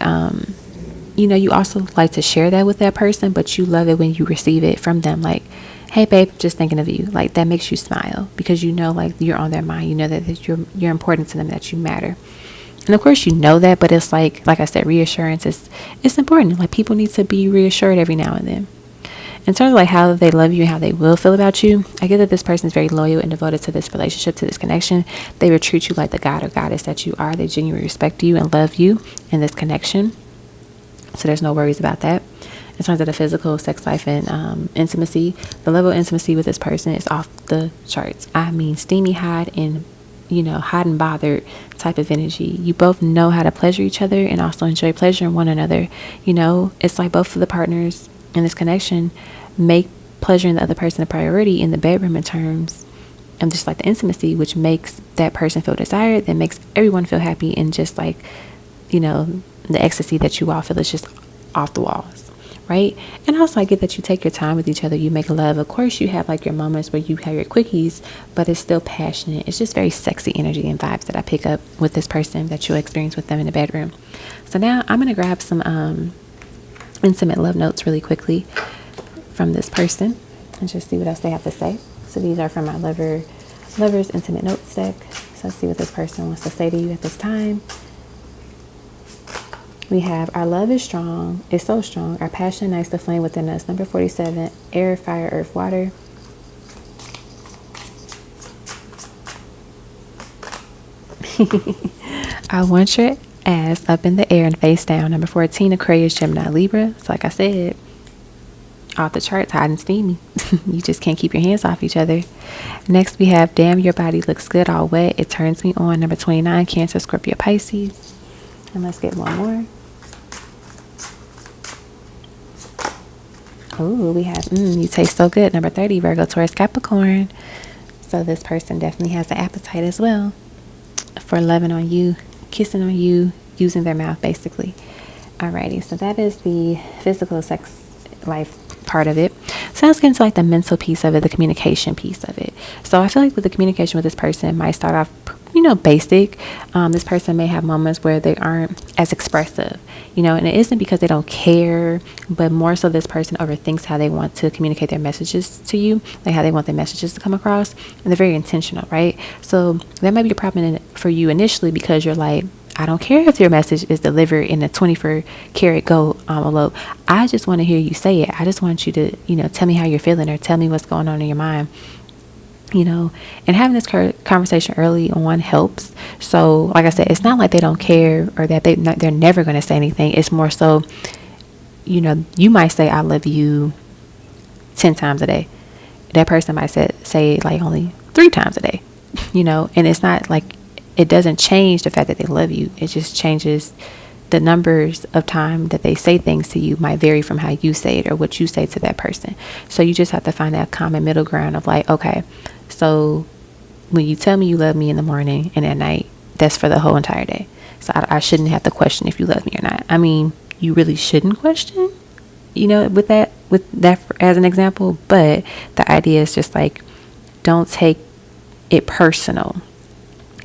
you also like to share that with that person, but you love it when you receive it from them. Like, hey babe, just thinking of you. Like, that makes you smile because like you're on their mind. That you're important to them, that you matter. And of course that, but it's like I said, reassurance it's important. Like, people need to be reassured every now and then. In terms of like how they love you and how they will feel about you, I get that this person is very loyal and devoted to this relationship, to this connection. They will treat you like the god or goddess that you are. They genuinely respect you and love you in this connection. So there's no worries about that. In terms of the physical, sex life, and intimacy, the level of intimacy with this person is off the charts. I mean, steamy hot and hot and bothered type of energy. You both know how to pleasure each other and also enjoy pleasure in one another. It's like both of the partners in this connection make pleasuring the other person a priority in the bedroom in terms of just like the intimacy, which makes that person feel desired, that makes everyone feel happy, and just like, the ecstasy that you all feel is just off the walls. Right? And also, I get that you take your time with each other. You make love. Of course, you have like your moments where you have your quickies, but it's still passionate. It's just very sexy energy and vibes that I pick up with this person that you'll experience with them in the bedroom. So now I'm going to grab some intimate love notes really quickly from this person and just see what else they have to say. So these are from my lover's intimate notes deck. So let's see what this person wants to say to you at this time. We have, our love is strong, is so strong. Our passion ignites the flame within us. Number 47, air, fire, earth, water. I want your ass up in the air and face down. Number 14, Aquarius, Gemini, Libra. So like I said, off the charts, hot and steamy. You just can't keep your hands off each other. Next, we have, damn, your body looks good all wet. It turns me on. Number 29, Cancer, Scorpio, Pisces. And let's get one more. Oh, we have, you taste so good. Number 30, Virgo, Taurus, Capricorn. So this person definitely has the appetite as well for loving on you, kissing on you, using their mouth, basically. Alrighty, so that is the physical sex life part of it. So let's get into like the mental piece of it, the communication piece of it. So I feel like with the communication with this person, it might start off basic. This person may have moments where they aren't as expressive, and it isn't because they don't care, but more so this person overthinks how they want to communicate their messages to you, like how they want their messages to come across, and they're very intentional, right? So that might be a problem for you initially because you're like, I don't care if your message is delivered in a 24 karat gold envelope. I just want to hear you say it. I just want you to, tell me how you're feeling or tell me what's going on in your mind. And having this conversation early on helps. So like I said, it's not like they don't care or that they're never going to say anything. It's more so, you might say, I love you 10 times a day. That person might say like only 3 times a day, and it's not like, it doesn't change the fact that they love you. It just changes the numbers of time that they say things to you might vary from how you say it or what you say to that person. So you just have to find that common middle ground of like, okay, so when you tell me you love me in the morning and at night, that's for the whole entire day. So I shouldn't have to question if you love me or not. I mean, you really shouldn't question, with that as an example. But the idea is just like, don't take it personal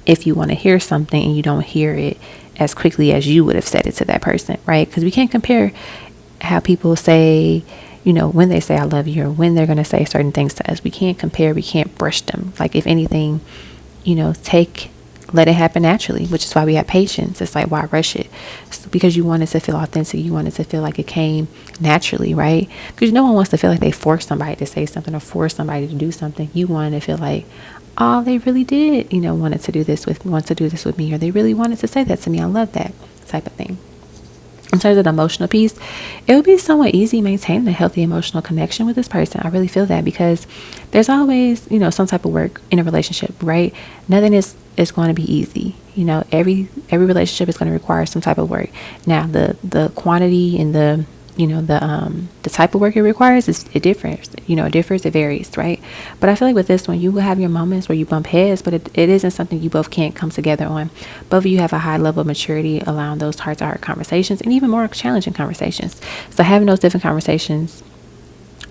if you want to hear something and you don't hear it as quickly as you would have said it to that person, right? Because we can't compare how people say, when they say I love you or when they're going to say certain things to us. We can't compare, we can't brush them. Like, if anything, let it happen naturally, which is why we have patience. It's like, why rush it? Because you want it to feel authentic. You want it to feel like it came naturally, right? Because no one wants to feel like they forced somebody to say something or force somebody to do something. You want to feel like, oh, they really did, want to do this with me, or they really wanted to say that to me. I love that type of thing. In terms of the emotional piece, it would be somewhat easy maintaining a healthy emotional connection with this person. I really feel that, because there's always, some type of work in a relationship, right? Nothing is going to be easy. Every relationship is going to require some type of work. Now, the quantity and the type of work it requires it differs. It varies, right? But I feel like with this one, you will have your moments where you bump heads, but it isn't something you both can't come together on. Both of you have a high level of maturity, allowing those heart-to-heart conversations and even more challenging conversations. So having those different conversations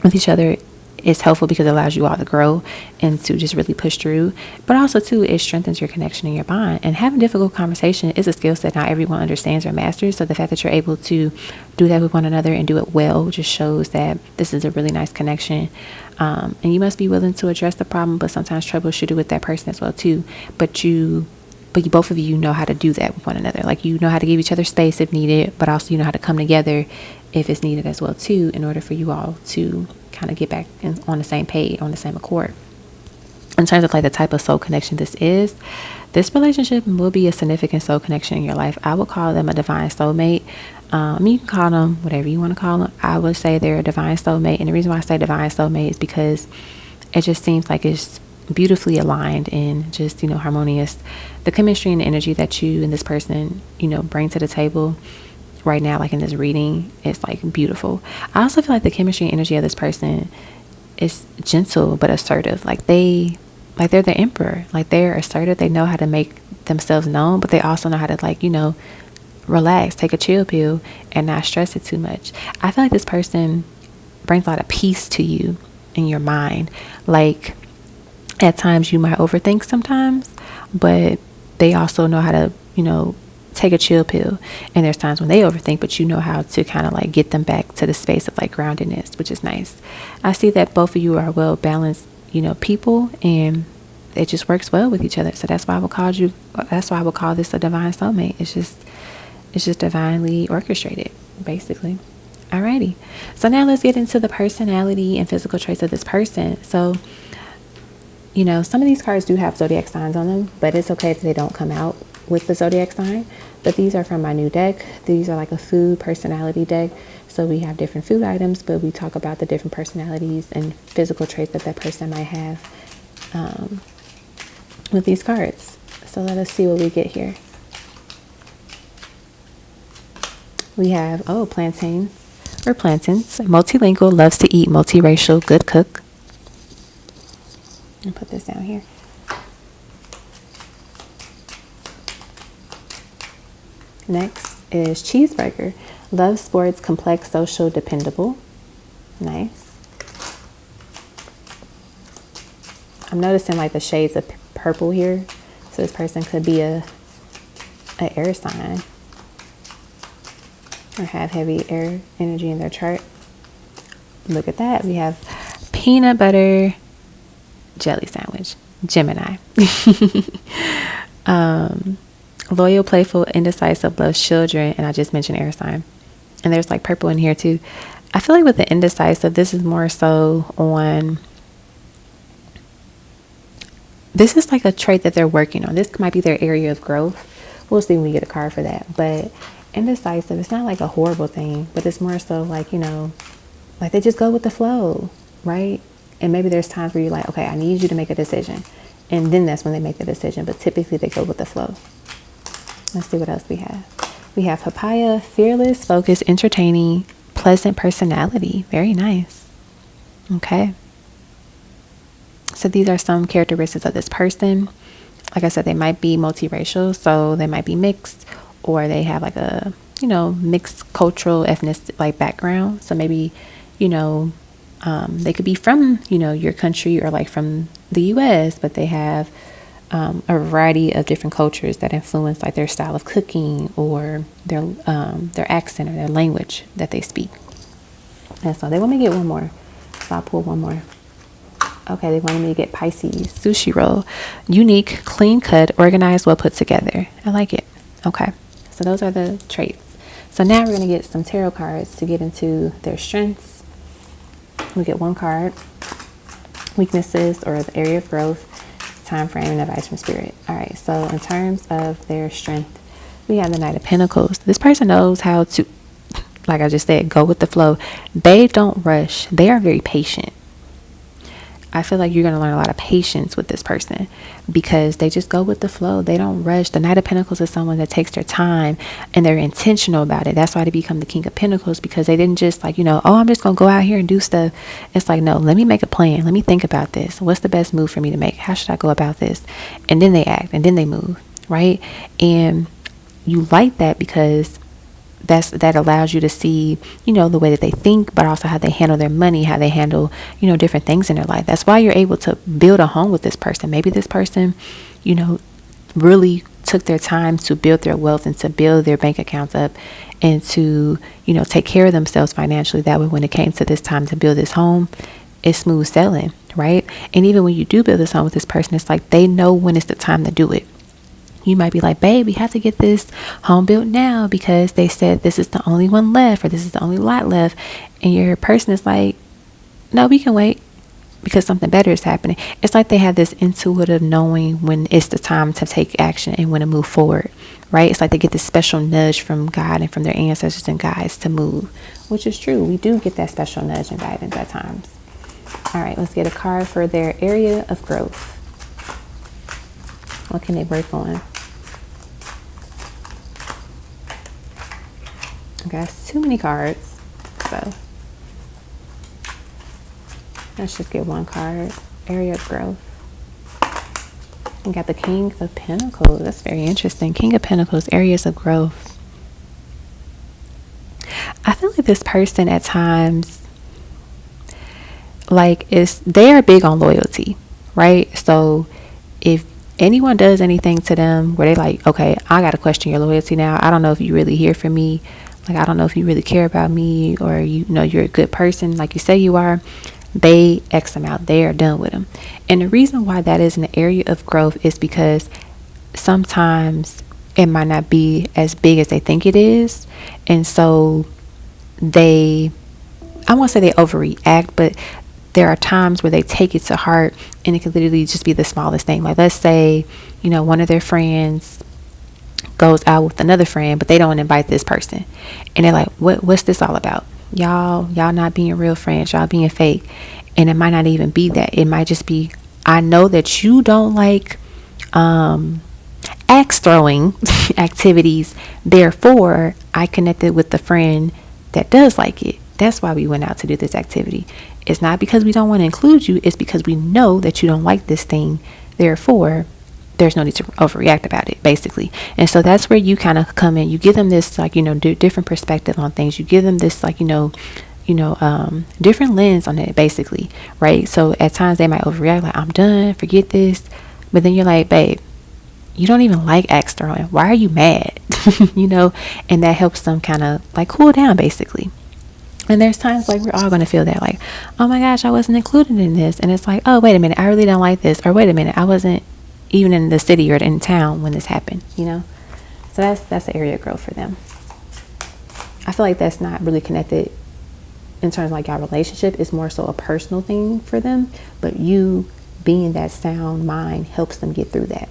with each other is helpful, because it allows you all to grow and to just really push through. But also too, it strengthens your connection and your bond. And having difficult conversation is a skill set not everyone understands or masters. So the fact that you're able to do that with one another and do it well just shows that this is a really nice connection. And you must be willing to address the problem, but sometimes troubleshoot it with that person as well too. But you both of you know how to do that with one another. Like, you know how to give each other space if needed, but also you know how to come together if it's needed as well too, in order for you all to kind of get back on the same page, on the same accord. In terms of like the type of soul connection this relationship will be a significant soul connection in your life. I would call them a divine soulmate. You can call them whatever you want to call them. I would say they're a divine soulmate. And the reason why I say divine soulmate is because it just seems like it's beautifully aligned and just, harmonious. The chemistry and the energy that you and this person, bring to the table right now, like in this reading, it's like beautiful. I also feel like the chemistry and energy of this person is gentle but assertive. Like they're the emperor. Like, they're assertive. They know how to make themselves known, but they also know how to relax, take a chill pill, and not stress it too much. I feel like this person brings a lot of peace to you in your mind. Like, at times you might overthink sometimes, but they also know how to, take a chill pill. And there's times when they overthink, but you know how to kind of like get them back to the space of like groundedness, which is nice. I see that both of you are well balanced, people, and it just works well with each other. So that's why I would call this a divine soulmate. It's just divinely orchestrated, basically. Alrighty. So now let's get into the personality and physical traits of this person. So, some of these cards do have zodiac signs on them, but it's okay if they don't come out with the zodiac sign. But these are from my new deck. These are like a food personality deck. So we have different food items, but we talk about the different personalities and physical traits that person might have with these cards. So let us see what we get here. We have, plantains. Multilingual, loves to eat, multiracial, good cook. And put this down here. Next is cheeseburger. Love sports, complex, social, dependable. Nice. I'm noticing like the shades of purple here. So this person could be a air sign or have heavy air energy in their chart. Look at that. We have peanut butter jelly sandwich. Gemini. Loyal, playful, indecisive, loves children, and I just mentioned air sign. And there's like purple in here too. I feel like with the indecisive, this is more so on, this is like a trait that they're working on. This might be their area of growth. We'll see when we get a card for that. But indecisive, it's not like a horrible thing, but it's more so like, like they just go with the flow, right? And maybe there's times where you're like, okay, I need you to make a decision. And then that's when they make the decision. But typically they go with the flow. Let's see what else we have. We have papaya, fearless, focused, entertaining, pleasant personality. Very nice. Okay. So these are some characteristics of this person. Like I said, they might be multiracial. So they might be mixed, or they have like a, mixed cultural ethnic like background. So maybe, they could be from, your country or like from the US, but they have a variety of different cultures that influence like their style of cooking or their accent or their language that they speak. And so they want me to get one more. So I'll pull one more. Okay, they wanted me to get Pisces, sushi roll, unique, clean cut, organized, well put together. I like it. Okay, so those are the traits. So now we're going to get some tarot cards to get into their strengths. We get one card, weaknesses or the area of growth, time frame, and advice from spirit. All right, so in terms of their strength, we have the Knight of Pentacles. This person knows how to like I just said, go with the flow. They don't rush. They are very patient. I feel like you're going to learn a lot of patience with this person because they just go with the flow. They don't rush. The Knight of Pentacles is someone that takes their time and they're intentional about it. That's why they become the King of Pentacles, because they didn't just like, oh, I'm just going to go out here and do stuff. It's like, no, let me make a plan. Let me think about this. What's the best move for me to make? How should I go about this? And then they act and then they move, right? And you like that because that allows you to see, the way that they think, but also how they handle their money, how they handle, different things in their life. That's why you're able to build a home with this person. Maybe this person, really took their time to build their wealth and to build their bank accounts up and to, take care of themselves financially. That way, when it came to this time to build this home, it's smooth sailing, right? And even when you do build this home with this person, it's like they know when it's the time to do it. You might be like, babe, we have to get this home built now because they said this is the only one left or this is the only lot left. And your person is like, no, we can wait because something better is happening. It's like they have this intuitive knowing when it's the time to take action and when to move forward, right? It's like they get this special nudge from God and from their ancestors and guides to move, which is true. We do get that special nudge and guidance at times. All right, let's get a card for their area of growth. What can they work on? Okay, too many cards, so let's just get one card. Area of growth. We got the King of Pentacles. That's very interesting. King of Pentacles, areas of growth. I feel like this person at times, they are big on loyalty, right? So if anyone does anything to them where they like, okay, I got to question your loyalty now. I don't know if you really here for me. Like, I don't know if you really care about me or you're a good person like you say you are. They X them out. They are done with them. And the reason why that is an area of growth is because sometimes it might not be as big as they think it is. And so I won't say they overreact, but there are times where they take it to heart and it can literally just be the smallest thing. Like, let's say, one of their friends goes out with another friend, but they don't invite this person. And they're like, what's this all about? Y'all not being real friends, y'all being fake. And it might not even be that. It might just be, I know that you don't like axe throwing activities. Therefore, I connected with the friend that does like it. That's why we went out to do this activity. It's not because we don't want to include you. It's because we know that you don't like this thing. Therefore, there's no need to overreact about it, basically. And so that's where you kind of come in. You give them this, different perspective on things. You give them this, different lens on it, basically, right? So at times they might overreact, like, I'm done, forget this. But then you're like, babe, you don't even like axe throwing. Why are you mad? And that helps them kind of cool down, basically. And there's times we're all going to feel that, like, oh my gosh, I wasn't included in this. And it's like, oh, wait a minute, I really don't like this. Or wait a minute, I wasn't even in the city or in town when this happened, So that's the area of growth for them. I feel like that's not really connected in terms of our relationship. It's more so a personal thing for them. But you being that sound mind helps them get through that.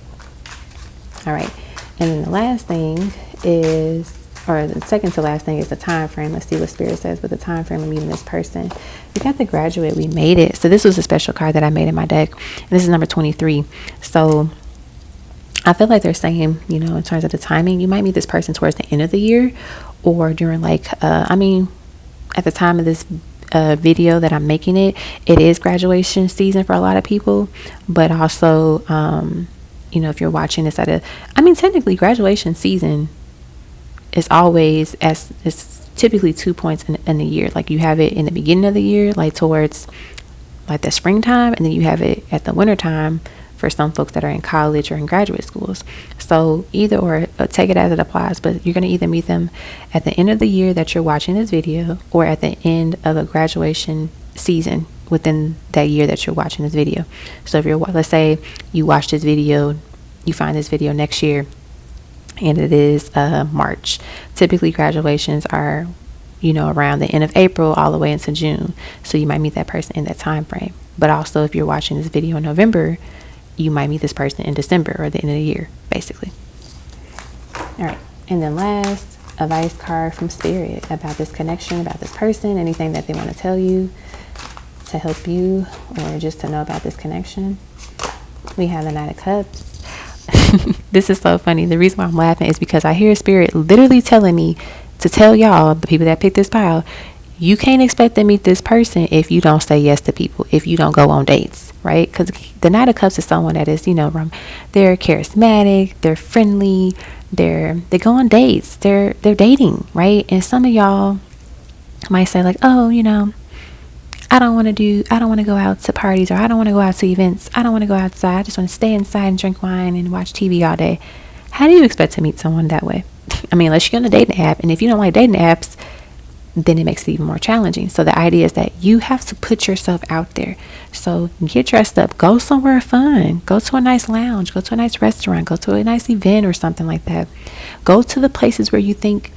All right. And then the last thing is, or the second to last thing, is the time frame. Let's see what Spirit says with the time frame of meeting this person. We got the Graduate. We made it. So this was a special card that I made in my deck. And this is number 23. So I feel like they're saying, in terms of the timing, you might meet this person towards the end of the year or during at the time of this video that I'm making it is graduation season for a lot of people. But also, if you're watching this technically graduation season is always it's typically 2 points in the year. Like, you have it in the beginning of the year, towards the springtime, and then you have it at the winter time for some folks that are in college or in graduate schools. So either or, take it as it applies, but you're going to either meet them at the end of the year that you're watching this video or at the end of a graduation season within that year that you're watching this video. So if let's say you watch this video, you find this video next year, and it is March. Typically graduations are around the end of April all the way into June, so you might meet that person in that time frame. But also, if you're watching this video in November, you might meet this person in December or the end of the year, basically. All right, and then last, advice card from Spirit about this connection, about this person, anything that they want to tell you to help you or just to know about this connection. We have the Knight of Cups. This is so funny. The reason why I'm laughing is because I hear Spirit literally telling me to tell y'all, the people that picked this pile, you can't expect to meet this person if you don't say yes to people, if you don't go on dates, right? Because the Knight of Cups is someone that is, they're charismatic, they're friendly, they go on dates, they're dating, right? And some of y'all might say like, oh, I don't want to go out to parties, or I don't want to go out to events. I don't want to go outside. I just want to stay inside and drink wine and watch TV all day. How do you expect to meet someone that way? I mean, unless you're on a dating app, and if you don't like dating apps, then it makes it even more challenging. So the idea is that you have to put yourself out there. So get dressed up, go somewhere fun, go to a nice lounge, go to a nice restaurant, go to a nice event or something like that. Go to the places where you think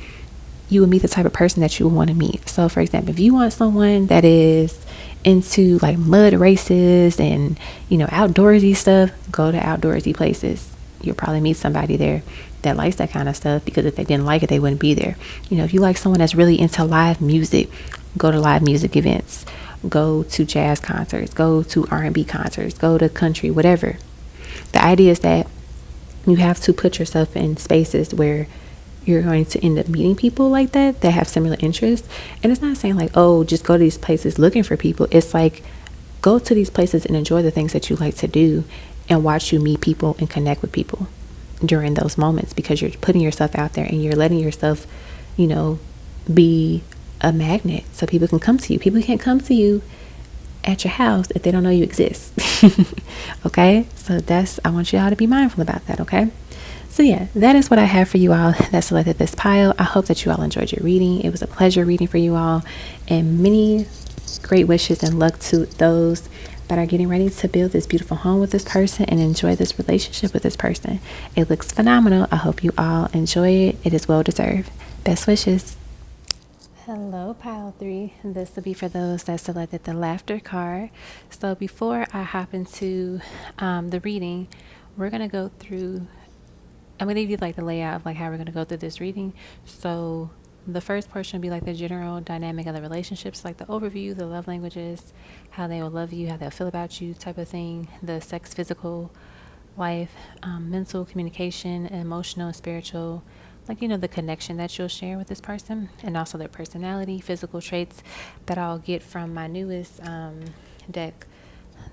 you will meet the type of person that you would want to meet. So for example, if you want someone that is into like mud races and outdoorsy stuff, go to outdoorsy places. You'll probably meet somebody there that likes that kind of stuff, because if they didn't like it, they wouldn't be there. If you like someone that's really into live music, go to live music events, go to jazz concerts, go to R&B concerts, go to country, whatever. The idea is that you have to put yourself in spaces where you're going to end up meeting people like that have similar interests. And it's not saying like, oh, just go to these places looking for people. It's like, go to these places and enjoy the things that you like to do, and watch you meet people and connect with people during those moments, because you're putting yourself out there and you're letting yourself, be a magnet so people can come to you. People can't come to you at your house if they don't know you exist. Okay, so I want you all to be mindful about that. Okay, so yeah, that is what I have for you all that selected this pile. I hope that you all enjoyed your reading. It was a pleasure reading for you all, and many great wishes and luck to those that are getting ready to build this beautiful home with this person and enjoy this relationship with this person. It looks phenomenal. I hope you all enjoy it. It is well deserved. Best wishes. Hello, pile 3. This will be for those that selected the laughter card. So before I hop into the reading, we're going to go through, I'm going to give you like the layout of like how we're going to go through this reading. So the first portion will be like the general dynamic of the relationships, like the overview, the love languages, how they will love you, how they'll feel about you type of thing, the sex, physical life, mental communication, emotional and spiritual, like the connection that you'll share with this person, and also their personality, physical traits that I'll get from my newest deck,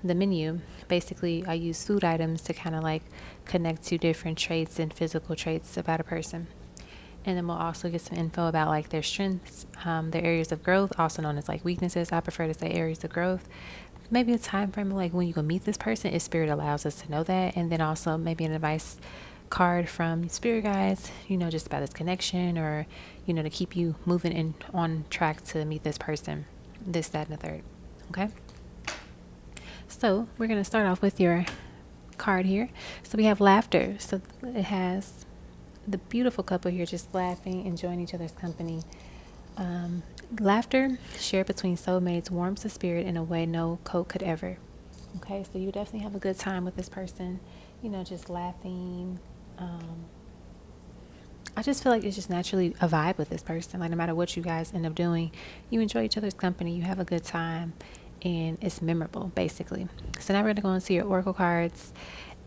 the menu. Basically, I use food items to kind of like connect to different traits and physical traits about a person. And then we'll also get some info about like their strengths, their areas of growth, also known as like weaknesses. I prefer to say areas of growth. Maybe a time frame of like when you go meet this person, if Spirit allows us to know that. And then also maybe an advice card from Spirit guides, just about this connection, or, to keep you moving and on track to meet this person, this, that, and the third. Okay. So we're going to start off with your card here. So we have laughter. So it has the beautiful couple here just laughing, enjoying each other's company. Laughter shared between soulmates warms the spirit in a way no coat could ever. Okay, so you definitely have a good time with this person, just laughing. I just feel like it's just naturally a vibe with this person. Like no matter what you guys end up doing, you enjoy each other's company, you have a good time, and it's memorable, basically. So now we're going to go into your oracle cards,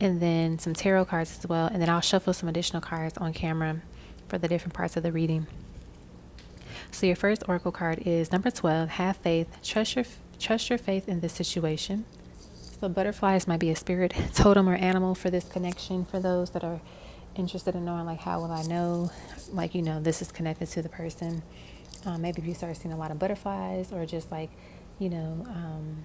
and then some tarot cards as well, and then I'll shuffle some additional cards on camera for the different parts of the reading. So your first oracle card is number 12, have faith, trust your faith in this situation. So butterflies might be a spirit, totem, or animal for this connection, for those that are interested in knowing like, how will I know, like, this is connected to the person. Maybe if you start seeing a lot of butterflies, or just like, even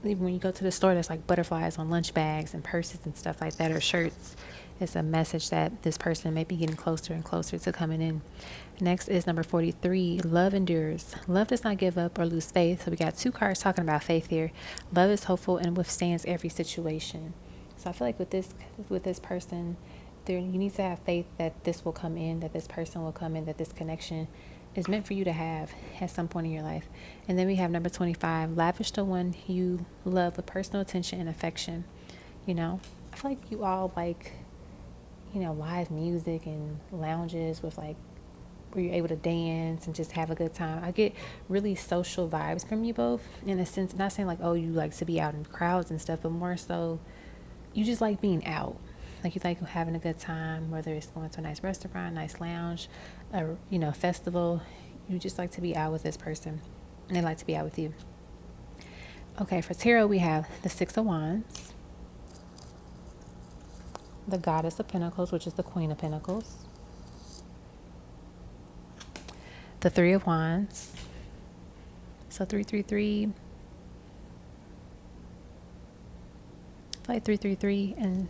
when you go to the store, there's like butterflies on lunch bags and purses and stuff like that, or shirts. It's a message that this person may be getting closer and closer to coming in. Next is number 43. Love endures. Love does not give up or lose faith. So we got 2 cards talking about faith here. Love is hopeful and withstands every situation. So I feel like with this person, you need to have faith that this will come in, that this person will come in, that this connection is meant for you to have at some point in your life. And then we have number 25. Lavish the one you love with personal attention and affection. I feel like you all like, live music and lounges with like where you're able to dance and just have a good time. I get really social vibes from you both, in a sense, not saying like, oh, you like to be out in crowds and stuff, but more so you just like being out. Like you like having a good time, whether it's going to a nice restaurant, nice lounge, a festival. You just like to be out with this person, and they like to be out with you. Okay, for tarot we have the Six of Wands, the Goddess of Pentacles, which is the Queen of Pentacles, the Three of Wands. So 333, like 333, and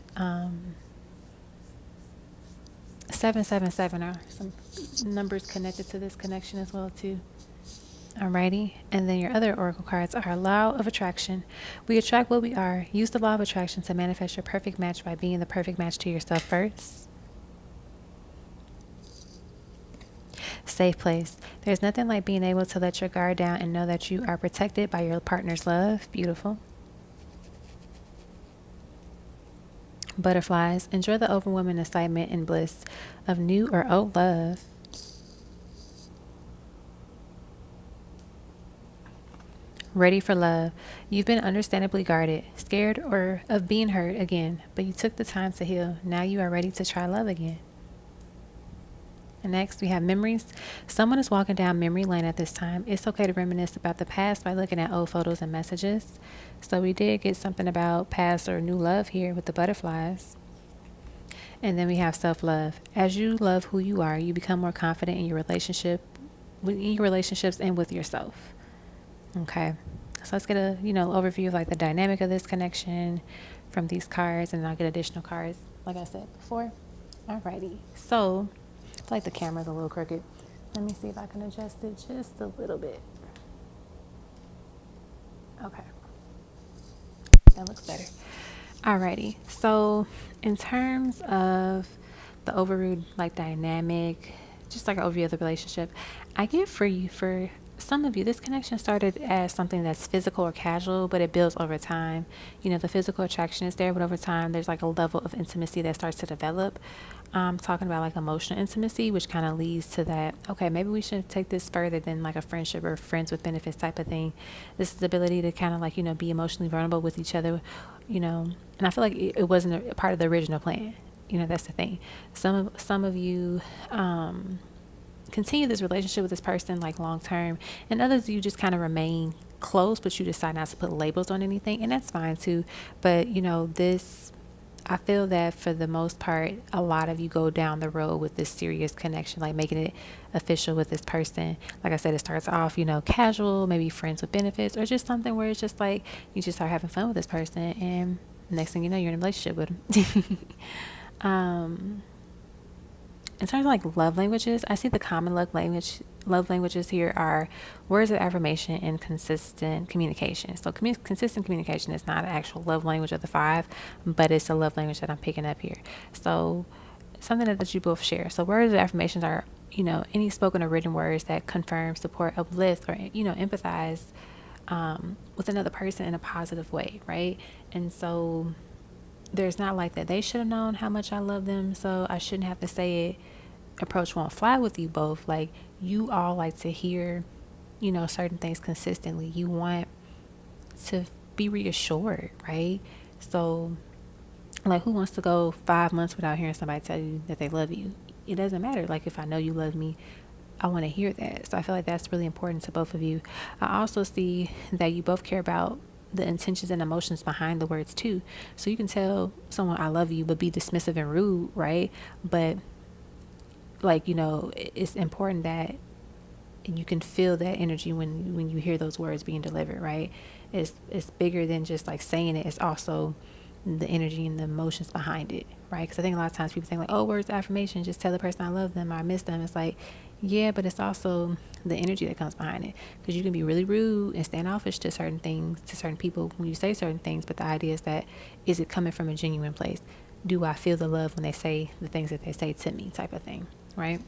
777 are some numbers connected to this connection as well too. Alrighty, and then your other oracle cards are Law of Attraction. We attract what we are. Use the law of attraction to manifest your perfect match by being the perfect match to yourself first. Safe place. There's nothing like being able to let your guard down and know that you are protected by your partner's love. Beautiful. Butterflies. Enjoy the overwhelming excitement and bliss of new or old love. Ready for love. You've been understandably guarded, scared or of being hurt again, but you took the time to heal. Now you are ready to try love again. And next we have memories. Someone is walking down memory lane at this time. It's okay to reminisce about the past by looking at old photos and messages. So we did get something about past or new love here with the butterflies. And then we have self-love. As you love who you are, you become more confident in your relationships and with yourself. Okay. So let's get a, overview of like the dynamic of this connection from these cards, and I'll get additional cards, like I said before. Alrighty. So I feel like the camera's a little crooked. Let me see if I can adjust it just a little bit. Okay. That looks better. Alrighty. So in terms of the overview, like dynamic, just like an overview of the relationship, I get for some of you, this connection started as something that's physical or casual, but it builds over time. The physical attraction is there, but over time, there's like a level of intimacy that starts to develop. Talking about like emotional intimacy, which kind of leads to that, okay, maybe we should take this further than like a friendship or friends with benefits type of thing. This is the ability to kind of like, be emotionally vulnerable with each other, and I feel like it wasn't a part of the original plan. That's the thing. Some of you, continue this relationship with this person like long term, and others you just kind of remain close, but you decide not to put labels on anything, and that's fine too. But this, I feel that for the most part, a lot of you go down the road with this serious connection, like making it official with this person. Like I said, it starts off, casual, maybe friends with benefits, or just something where it's just like you just start having fun with this person, and next thing you know, you're in a relationship with them. In terms of like love languages, I see the common love languages here are words of affirmation and consistent communication. So consistent communication is not an actual love language of the 5, but it's a love language that I'm picking up here. So something that you both share. So words of affirmations are, any spoken or written words that confirm, support, uplift, or, empathize with another person in a positive way, right? And so there's not like that they should have known how much I love them, so I shouldn't have to say it. Approach won't fly with you both. Like, you all like to hear, certain things consistently. You want to be reassured, right? So, like, who wants to go 5 months without hearing somebody tell you that they love you? It doesn't matter. Like, if I know you love me, I want to hear that. So I feel like that's really important to both of you. I also see that you both care about the intentions and emotions behind the words too. So you can tell someone I love you, but be dismissive and rude, right? But like, it's important that you can feel that energy when you hear those words being delivered, right? It's bigger than just like saying it. It's also the energy and the emotions behind it, right? Because I think a lot of times people think like, oh, words of affirmation, just tell the person I love them or I miss them. It's like, yeah, but it's also the energy that comes behind it, because you can be really rude and standoffish to certain things, to certain people when you say certain things, but the idea is that, is it coming from a genuine place? Do I feel the love when they say the things that they say to me, type of thing, right?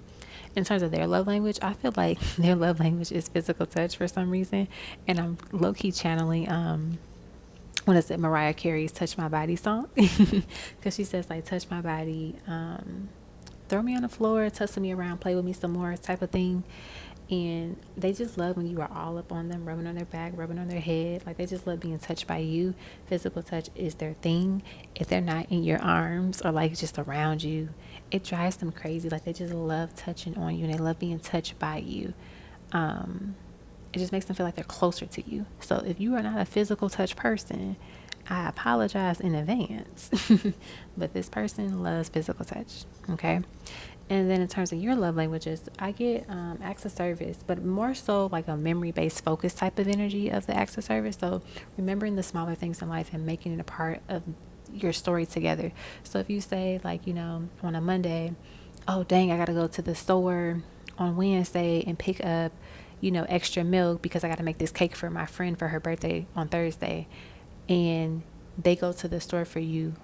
In terms of their love language, I feel like their love language is physical touch for some reason, and I'm low-key channeling what is it, Mariah Carey's Touch My Body song, because she says like touch my body, throw me on the floor, tussle me around, play with me some more type of thing. And they just love when you are all up on them, rubbing on their back, rubbing on their head. Like, they just love being touched by you. Physical touch is their thing. If they're not in your arms or like just around you, it drives them crazy. Like, they just love touching on you and they love being touched by you. It just makes them feel like they're closer to you. So if you are not a physical touch person, I apologize in advance. But this person loves physical touch. Okay. And then in terms of your love languages, I get acts of service, but more so like a memory-based focus type of energy of the acts of service. So remembering the smaller things in life and making it a part of your story together. So if you say, like, on a Monday, oh dang, I got to go to the store on Wednesday and pick up, extra milk because I got to make this cake for my friend for her birthday on Thursday. And they go to the store for you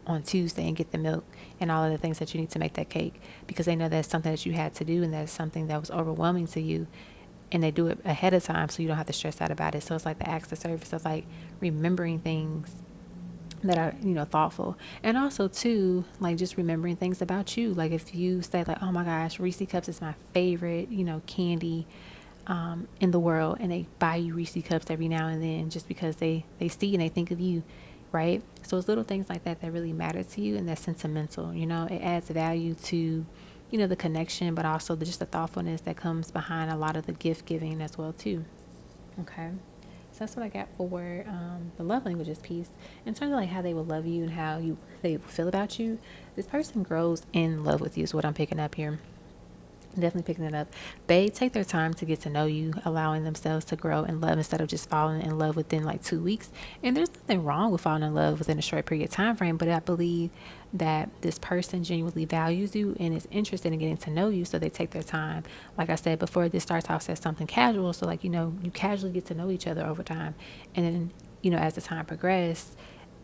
on Tuesday and get the milk and all of the things that you need to make that cake, because they know that's something that you had to do and that's something that was overwhelming to you, and they do it ahead of time so you don't have to stress out about it. So it's like the acts of service of like remembering things that are thoughtful, and also too, like, just remembering things about you. Like, if you say, like, oh my gosh, Reese cups is my favorite candy in the world, and they buy you Reese cups every now and then just because they see and they think of you, right? So it's little things like that that really matter to you, and that's sentimental. It adds value to the connection, but also just the thoughtfulness that comes behind a lot of the gift giving as well too. Okay. So that's what I got for the love languages piece. In terms of like how they will love you and how they feel about you, this person grows in love with you is what I'm picking up here. Definitely picking it up. They take their time to get to know you, allowing themselves to grow in love instead of just falling in love within like 2 weeks. And there's nothing wrong with falling in love within a short period of time frame, but I believe that this person genuinely values you and is interested in getting to know you, so they take their time. Like I said before, this starts off as something casual, so like you casually get to know each other over time, and then as the time progresses,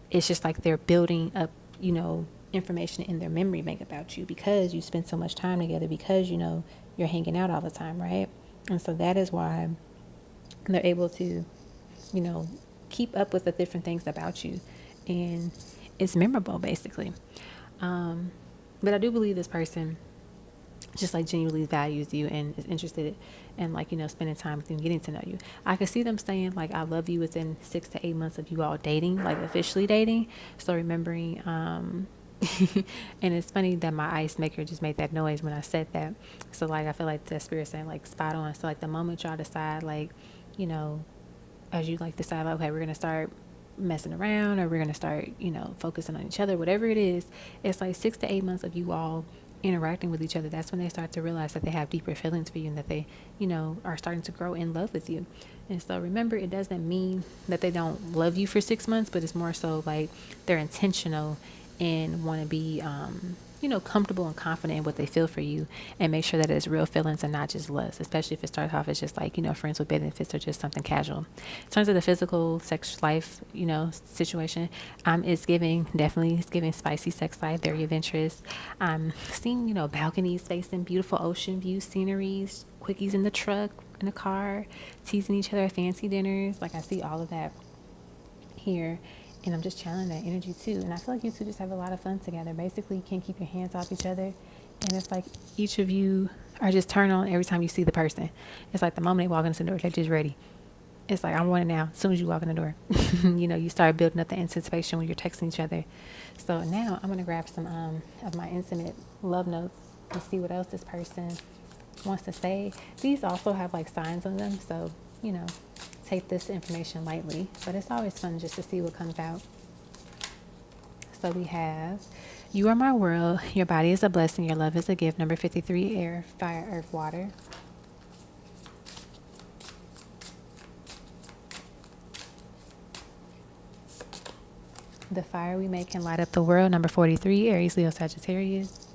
it's just like they're building up information in their memory bank about you, because you spend so much time together, because you're hanging out all the time, right? And so that is why they're able to keep up with the different things about you, and it's memorable basically. But I do believe this person just like genuinely values you and is interested in like spending time with you and getting to know you. I could see them saying like I love you within 6 to 8 months of you all dating, like officially dating. So remembering and it's funny that my ice maker just made that noise when I said that. So like I feel like the spirit saying like spot on. So like the moment y'all decide, like as you like decide, like, okay, we're gonna start messing around, or we're gonna start focusing on each other, whatever it is, it's like 6 to 8 months of you all interacting with each other. That's when they start to realize that they have deeper feelings for you, and that they are starting to grow in love with you. And so remember, it doesn't mean that they don't love you for 6 months, but it's more so like they're intentional and want to be comfortable and confident in what they feel for you, and make sure that it's real feelings and not just lust, especially if it starts off as just like friends with benefits or just something casual. In terms of the physical sex life situation, it's giving spicy sex life, very adventurous. I'm seeing balconies facing beautiful ocean views, sceneries, quickies in the truck, in the car, teasing each other at fancy dinners. Like, I see all of that here, and I'm just channeling that energy too. And I feel like you two just have a lot of fun together. Basically, you can't keep your hands off each other, and it's like each of you are just turned on every time you see the person. It's like the moment they walk into the door, they're just ready. It's like, I'm running now as soon as you walk in the door. You start building up the anticipation when you're texting each other. So now I'm going to grab some of my intimate love notes and see what else this person wants to say. These also have like signs on them, so take this information lightly, but it's always fun just to see what comes out. So we have, you are my world, your body is a blessing, your love is a gift. Number 53, air, fire, earth, water. The fire we make can light up the world. Number 43, Aries, Leo, Sagittarius.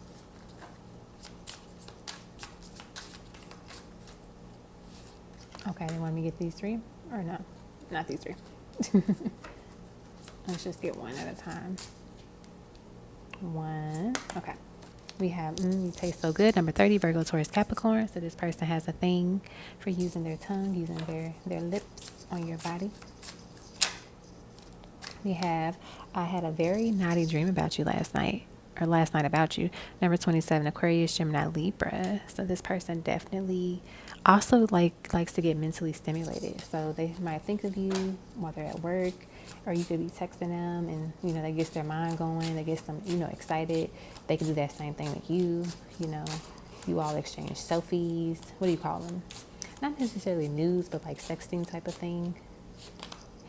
Okay, they want me to get these three? Or no, not these three. Let's just get one at a time. One. Okay. We have, you taste so good. Number 30, Virgo, Taurus, Capricorn. So this person has a thing for using their tongue, using their lips on your body. We have, I had a very naughty dream about you last night. or last night about you. Number 27, Aquarius, Gemini, Libra. So this person definitely also likes to get mentally stimulated. So they might think of you while they're at work, or you could be texting them, and that gets their mind going. That gets them excited. They can do that same thing with you. You all exchange selfies. What do you call them? Not necessarily news, but like sexting type of thing.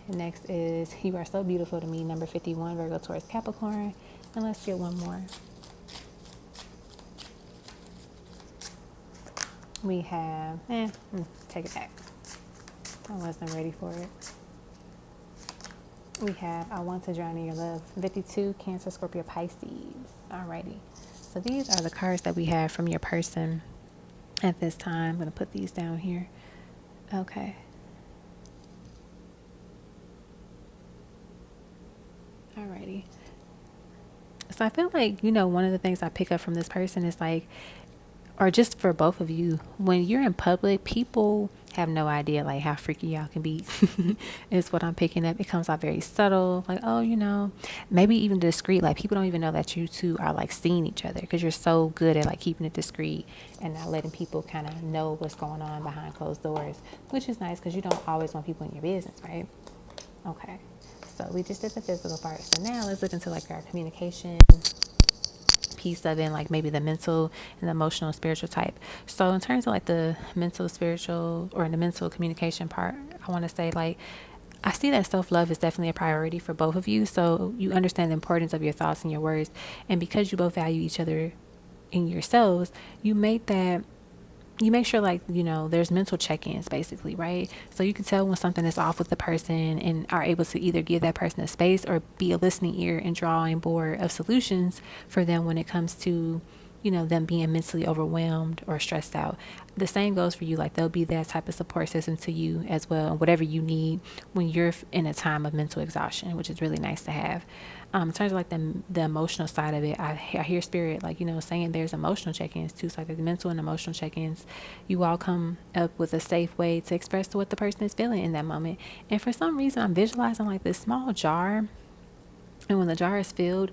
And next is You Are So Beautiful to Me, number 51, Virgo, Taurus, Capricorn. And let's get one more. We have, take it back. I wasn't ready for it. We have I Want to Drown in Your Love, 52, Cancer, Scorpio, Pisces. Alrighty. So these are the cards that we have from your person at this time. I'm going to put these down here. Okay. Alrighty. So I feel like, one of the things I pick up from this person is like, or just for both of you, when you're in public, people have no idea like how freaky y'all can be. Is what I'm picking up. It comes out very subtle, like, oh, maybe even discreet. Like people don't even know that you two are like seeing each other because you're so good at like keeping it discreet and not letting people kind of know what's going on behind closed doors, which is nice because you don't always want people in your business, right? Okay. So we just did the physical part. So now let's look into like our communication piece of it, and like maybe the mental and the emotional, spiritual type. So in terms of like the mental, spiritual, or the mental communication part, I want to say like I see that self-love is definitely a priority for both of you. So you understand the importance of your thoughts and your words, and because you both value each other in yourselves, you make sure like there's mental check-ins basically, right? So you can tell when something is off with the person and are able to either give that person a space or be a listening ear and drawing board of solutions for them when it comes to them being mentally overwhelmed or stressed out. The same goes for you. Like they'll be that type of support system to you as well, whatever you need when you're in a time of mental exhaustion, which is really nice to have. In terms of like the emotional side of it, I hear spirit like saying there's emotional check-ins too. So like the mental and emotional check-ins, you all come up with a safe way to express what the person is feeling in that moment. And for some reason, I'm visualizing like this small jar, and when the jar is filled,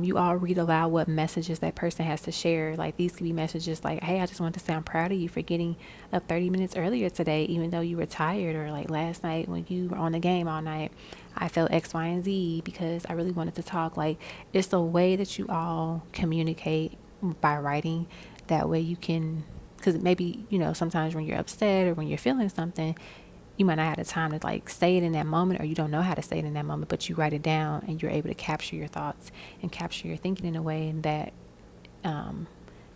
you all read aloud what messages that person has to share. Like these could be messages like, hey, I just want to say I'm proud of you for getting up 30 minutes earlier today, even though you were tired, or like last night when you were on the game all night, I felt X, Y, and Z because I really wanted to talk. Like it's a way that you all communicate by writing. That way you can, because maybe, sometimes when you're upset or when you're feeling something, you might not have the time to like say it in that moment, or you don't know how to say it in that moment, but you write it down and you're able to capture your thoughts and capture your thinking in a way that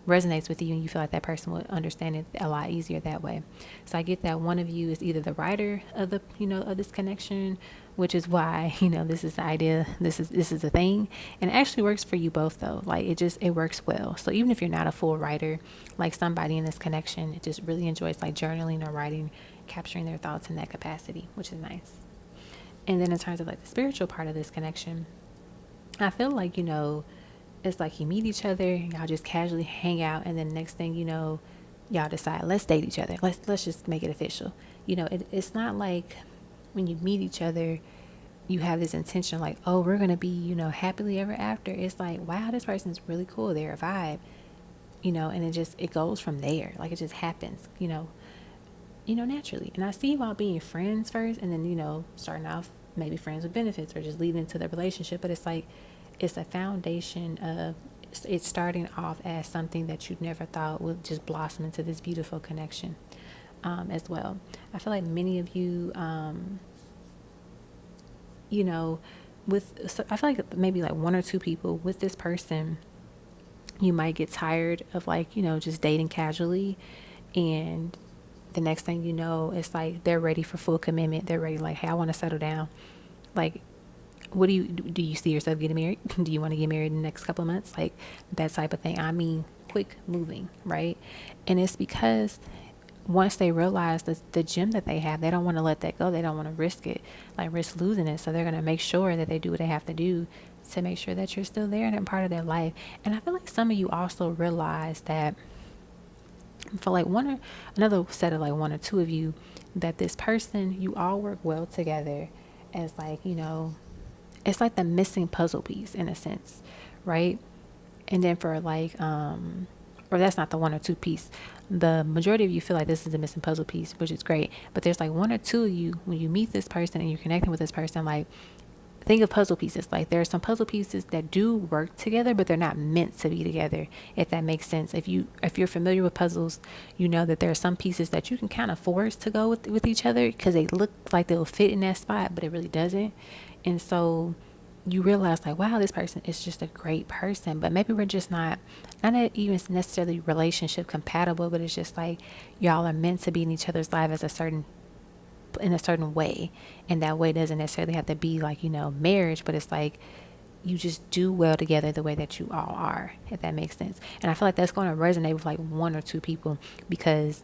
resonates with you, and you feel like that person will understand it a lot easier that way. So I get that one of you is either the writer of the of this connection, which is why this is the idea, this is a thing, and it actually works for you both though. Like it works well. So even if you're not a full writer, like somebody in this connection, it just really enjoys like journaling or writing, capturing their thoughts in that capacity, which is nice. And then in terms of like the spiritual part of this connection, I feel like it's like you meet each other and y'all just casually hang out, and then next thing y'all decide, let's date each other, let's just make it official. It's not like when you meet each other you have this intention like, oh, we're gonna be happily ever after. It's like, wow, this person's really cool, they're a vibe, and it goes from there. Like it just happens naturally. And I see you all being friends first, and then starting off maybe friends with benefits, or just leading into the relationship. But it's like it's a foundation of it's starting off as something that you never thought would just blossom into this beautiful connection as well. I feel like many of you I feel like maybe like one or two people with this person, you might get tired of like just dating casually, and the next thing you know, it's like they're ready for full commitment. They're ready, like, hey, I want to settle down. Like, what do you see yourself getting married? Do you want to get married in the next couple of months? Like that type of thing. I mean, quick moving, right? And it's because once they realize the gem that they have, they don't want to let that go. They don't want to risk it, like risk losing it. So they're going to make sure that they do what they have to do to make sure that you're still there and part of their life. And I feel like some of you also realize that for like another set of like one or two of you, that this person, you all work well together as like, it's like the missing puzzle piece in a sense, right? And then for like, or that's not the one or two piece. The majority of you feel like this is the missing puzzle piece, which is great. But there's like one or two of you, when you meet this person and you're connecting with this person, like, think of puzzle pieces. Like, there are some puzzle pieces that do work together, but they're not meant to be together, if that makes sense. If you're familiar with puzzles, you know that there are some pieces that you can kind of force to go with each other because they look like they'll fit in that spot, but it really doesn't. And so you realize, like, wow, this person is just a great person, but maybe we're just not even necessarily relationship compatible, but it's just like y'all are meant to be in each other's life in a certain way. And that way doesn't necessarily have to be like, marriage, but it's like you just do well together the way that you all are, if that makes sense. And I feel like that's going to resonate with like one or two people, because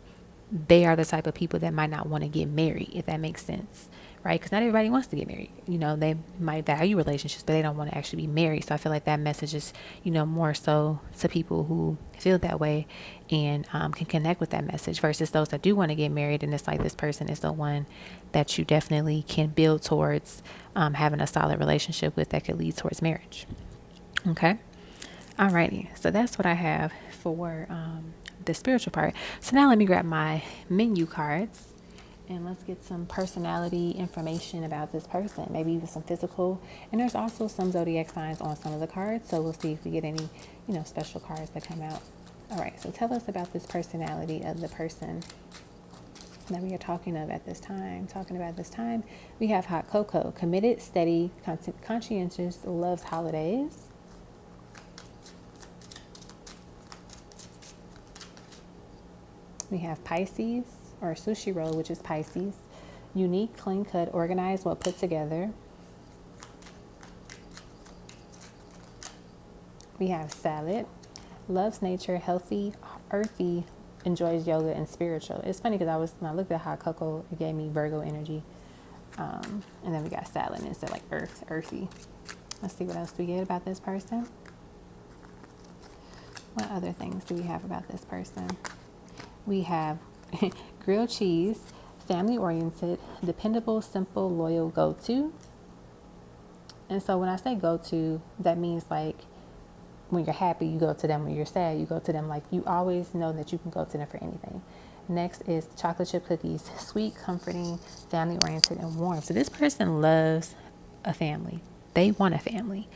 they are the type of people that might not want to get married, if that makes sense. Right? Because not everybody wants to get married. They might value relationships, but they don't want to actually be married. So I feel like that message is, more so to people who feel that way and can connect with that message, versus those that do want to get married. And it's like, this person is the one that you definitely can build towards having a solid relationship with that could lead towards marriage. Okay. Alrighty. So that's what I have for the spiritual part. So now let me grab my menu cards. And let's get some personality information about this person, maybe even some physical. And there's also some zodiac signs on some of the cards. So we'll see if we get any, special cards that come out. All right. So tell us about this personality of the person that we are talking about at this time. We have hot cocoa, committed, steady, conscientious, loves holidays. We have Pisces, or sushi roll, which is Pisces. Unique, clean cut, organized, well put together. We have salad. Loves nature, healthy, earthy, enjoys yoga and spiritual. It's funny because when I looked at hot cocoa, it gave me Virgo energy. And then we got salad instead, like earthy. Let's see what else we get about this person. What other things do we have about this person? We have grilled cheese, family oriented, dependable, simple, loyal, go to. And so when I say go to, that means like when you're happy, you go to them. When you're sad, you go to them. Like, you always know that you can go to them for anything. Next is chocolate chip cookies, sweet, comforting, family oriented, and warm. So this person loves a family. They want a family.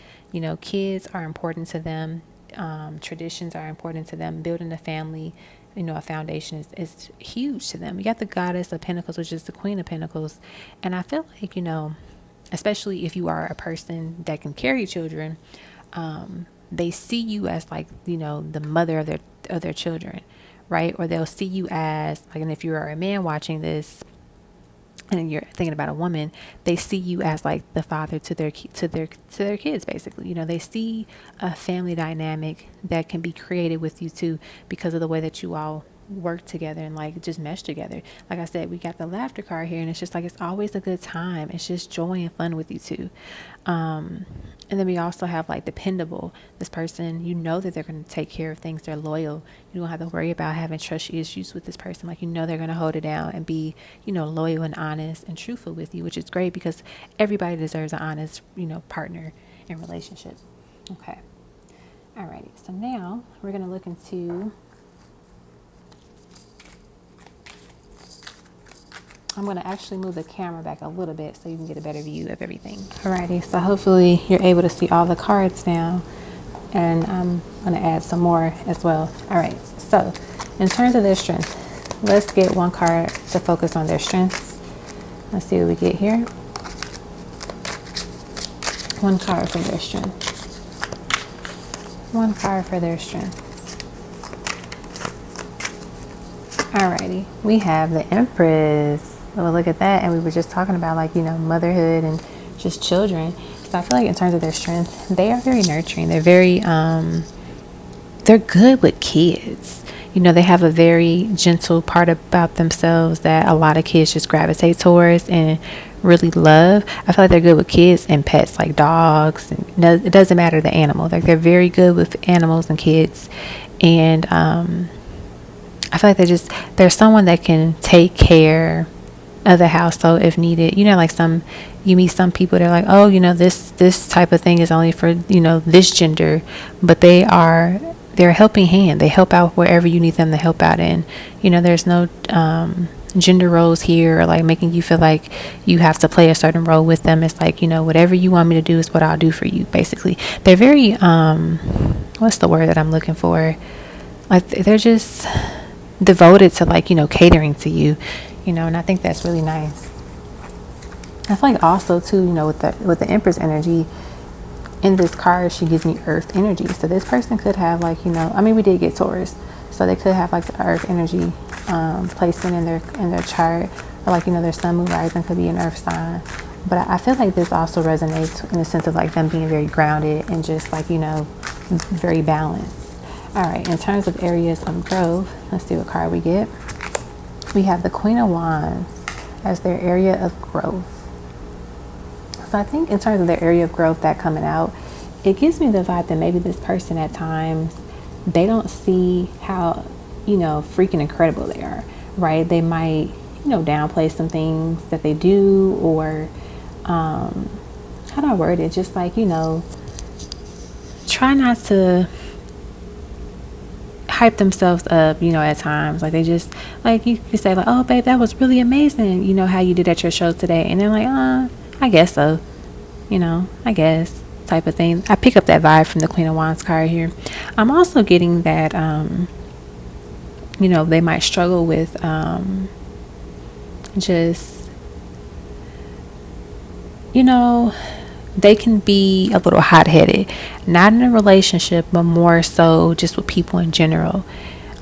Kids are important to them. Traditions are important to them. Building a family, a foundation is huge to them. You got the goddess of pentacles, which is the queen of pentacles. And I feel like, especially if you are a person that can carry children, they see you as like, the mother of their children, right? Or they'll see you as like, and if you are a man watching this and you're thinking about a woman, they see you as like the father to their kids, basically. They see a family dynamic that can be created with you too, because of the way that you all work together and like just mesh together. Like I said, we got the laughter card here, and it's just like, it's always a good time. It's just joy and fun with you too. And then we also have like dependable. This person, that they're going to take care of things. They're loyal. You don't have to worry about having trust issues with this person. Like, they're going to hold it down and be, loyal and honest and truthful with you, which is great because everybody deserves an honest, partner in relationship. Okay. Alrighty. So now we're going to look into, I'm going to actually move the camera back a little bit so you can get a better view of everything. Alrighty, so hopefully you're able to see all the cards now, and I'm going to add some more as well. Alright, so in terms of their strengths, let's get one card to focus on their strengths. Let's see what we get here. One card for their strength. One card for their strength. Alrighty, we have the Empress. Well, look at that. And we were just talking about like, motherhood and just children. So I feel like in terms of their strength, they are very nurturing. They're very, they're good with kids. They have a very gentle part about themselves that a lot of kids just gravitate towards and really love. I feel like they're good with kids and pets, like dogs. And it doesn't matter the animal. Like, they're very good with animals and kids. And I feel like they're someone that can take care of the household if needed. Like you meet some people, they're like, oh, this type of thing is only for, this gender, but they're a helping hand. They help out wherever you need them to help out in. There's no gender roles here, or like making you feel like you have to play a certain role with them. It's like, whatever you want me to do is what I'll do for you, basically. They're very what's the word that I'm looking for? Like, they're just devoted to, like, catering to you, and I think that's really nice. I feel like also too, with the Empress energy in this card, she gives me earth energy. So this person could have, like, we did get Taurus, so they could have like the earth energy placement in their chart, or like, their sun, moon, rising could be an earth sign. But I feel like this also resonates in the sense of like them being very grounded and just like, very balanced. All right, in terms of areas of growth, let's see what card we get. We have the Queen of Wands as their area of growth. So I think in terms of their area of growth that coming out, it gives me the vibe that maybe this person at times, they don't see how, freaking incredible they are, right? They might, downplay some things that they do, or how do I word it? Just like, try not to hype themselves up, at times. Like, they just, like, you could say like, oh babe, that was really amazing, how you did at your show today, and they're like, I guess so, I guess, type of thing. I pick up that vibe from the Queen of Wands card here. I'm also getting that they might struggle with just, they can be a little hot-headed, not in a relationship, but more so just with people in general.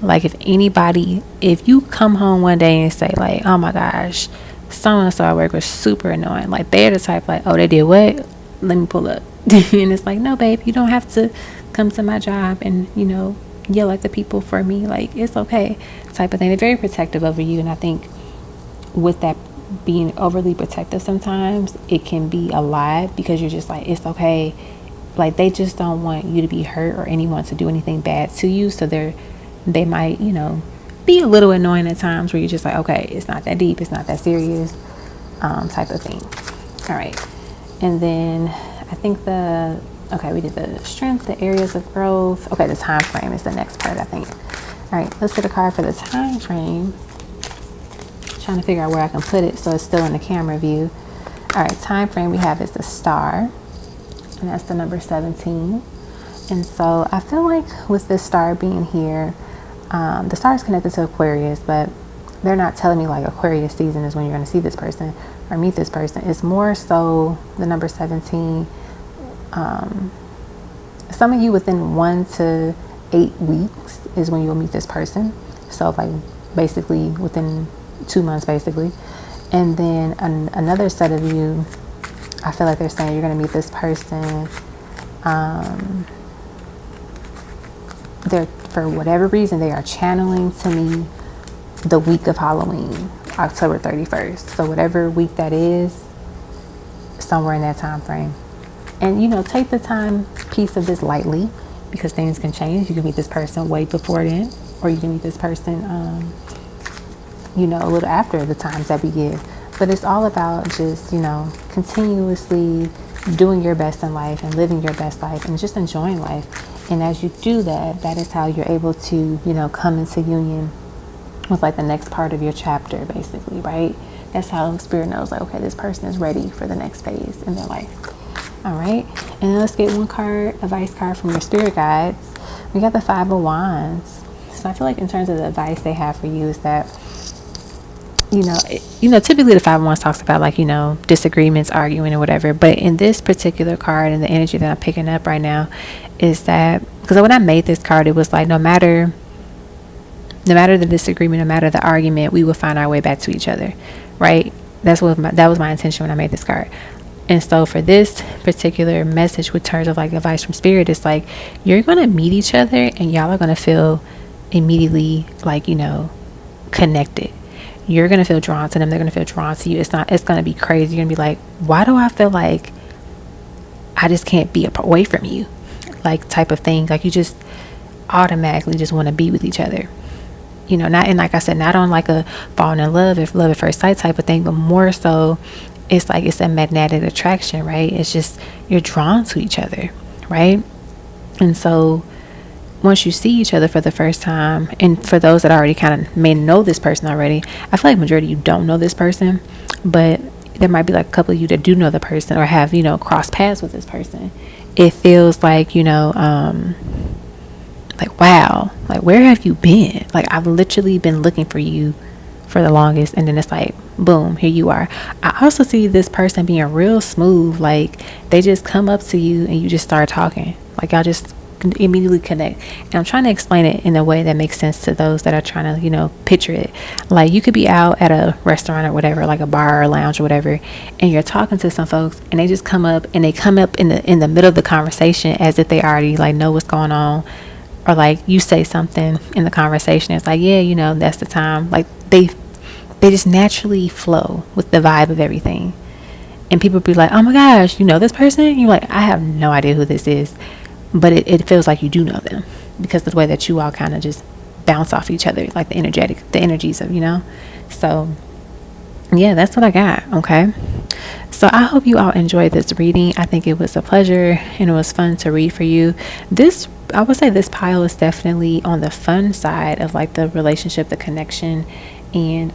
Like, if you come home one day and say like, oh my gosh, so and so at work was super annoying, like, they're the type like, oh, they did what? Let me pull up. And it's like, no babe, you don't have to come to my job and yell at the people for me, like, it's okay, type of thing. They're very protective over you, and I think with that being overly protective, sometimes it can be a lot, because you're just like, it's okay, like, they just don't want you to be hurt or anyone to do anything bad to you. So they might be a little annoying at times, where you're just like, okay, it's not that deep, it's not that serious, type of thing. All right, and then I think we did the strength, the areas of growth. Okay, the time frame is the next part, I think. All right, let's get a card for the time frame. Trying to figure out where I can put it so it's still in the camera view. All right, time frame we have is the star, and that's the number 17. And so I feel like with this star being here, the star is connected to Aquarius, but they're not telling me like Aquarius season is when you're going to see this person or meet this person. It's more so the number 17. Some of you within 1 to 8 weeks is when you'll meet this person. So like basically within 2 months, basically. And then another set of you, I feel like they're saying you're going to meet this person. They're, for whatever reason, they are channeling to me the week of Halloween, October 31st. So whatever week that is, somewhere in that time frame. And take the time piece of this lightly, because things can change. You can meet this person way before then, or you can meet this person a little after the times that we give. But it's all about just continuously doing your best in life and living your best life and just enjoying life. And as you do that, that is how you're able to come into union with like the next part of your chapter, basically, right? That's how Spirit knows, like, okay, this person is ready for the next phase in their life. All right, and then let's get one card, advice card from your spirit guides. We got the 5 of Wands. So I feel like in terms of the advice they have for you is that, typically the 5 of Wands talks about like, disagreements, arguing or whatever. But in this particular card, and the energy that I'm picking up right now is that, because when I made this card, it was like, no matter the disagreement, no matter the argument, we will find our way back to each other, right? That was my intention when I made this card. And so for this particular message with terms of like advice from Spirit, it's like, you're going to meet each other and y'all are going to feel immediately like, connected. You're going to feel drawn to them. They're going to feel drawn to you. It's going to be crazy. You're going to be like, why do I feel like I just can't be away from you? Like, type of thing. Like, you just automatically just want to be with each other. you know, not, and like I said, not on like a falling in love, if love at first sight type of thing, but more so it's like it's a magnetic attraction, right? It's just you're drawn to each other, right? And so once you see each other for the first time, and for those that already kind of may know this person already, I feel like majority of you don't know this person, but there might be like a couple of you that do know the person or have, you know, crossed paths with this person. It feels like, you know, like, wow, like, where have you been? Like, I've literally been looking for you for the longest, and then it's like, boom, here you are. I also see this person being real smooth. Like, they just come up to you and you just start talking. Like, y'all just immediately connect. And I'm trying to explain it in a way that makes sense to those that are trying to, you know, picture it. Like, you could be out at a restaurant or whatever, like a bar or lounge or whatever, and you're talking to some folks, and they just come up, and they come up in the middle of the conversation as if they already like know what's going on. Or like you say something in the conversation, it's like, yeah, you know, that's the time. Like, they just naturally flow with the vibe of everything. And people be like, oh my gosh, you know this person? And you're like, I have no idea who this is. But it feels like you do know them because of the way that you all kind of just bounce off each other, like the energies of, you know. So yeah, that's what I got. Okay. So I hope you all enjoyed this reading. I think it was a pleasure and it was fun to read for you. I would say this pile is definitely on the fun side of like the relationship, the connection, and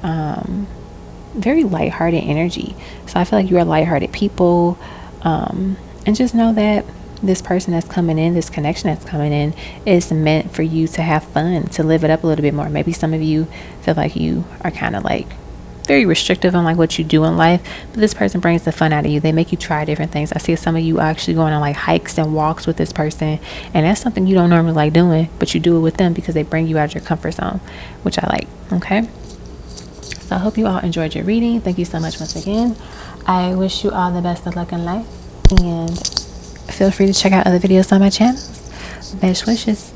very lighthearted energy. So I feel like you are lighthearted people, and just know that this person that's coming in, this connection that's coming in, is meant for you to have fun, to live it up a little bit more. Maybe some of you feel like you are kind of like very restrictive on like what you do in life, but this person brings the fun out of you. They make you try different things. I see some of you actually going on like hikes and walks with this person, and that's something you don't normally like doing, but you do it with them because they bring you out of your comfort zone, which I like. Okay, so I hope you all enjoyed your reading. Thank you so much once again. I wish you all the best of luck in life, and feel free to check out other videos on my channel. Best wishes.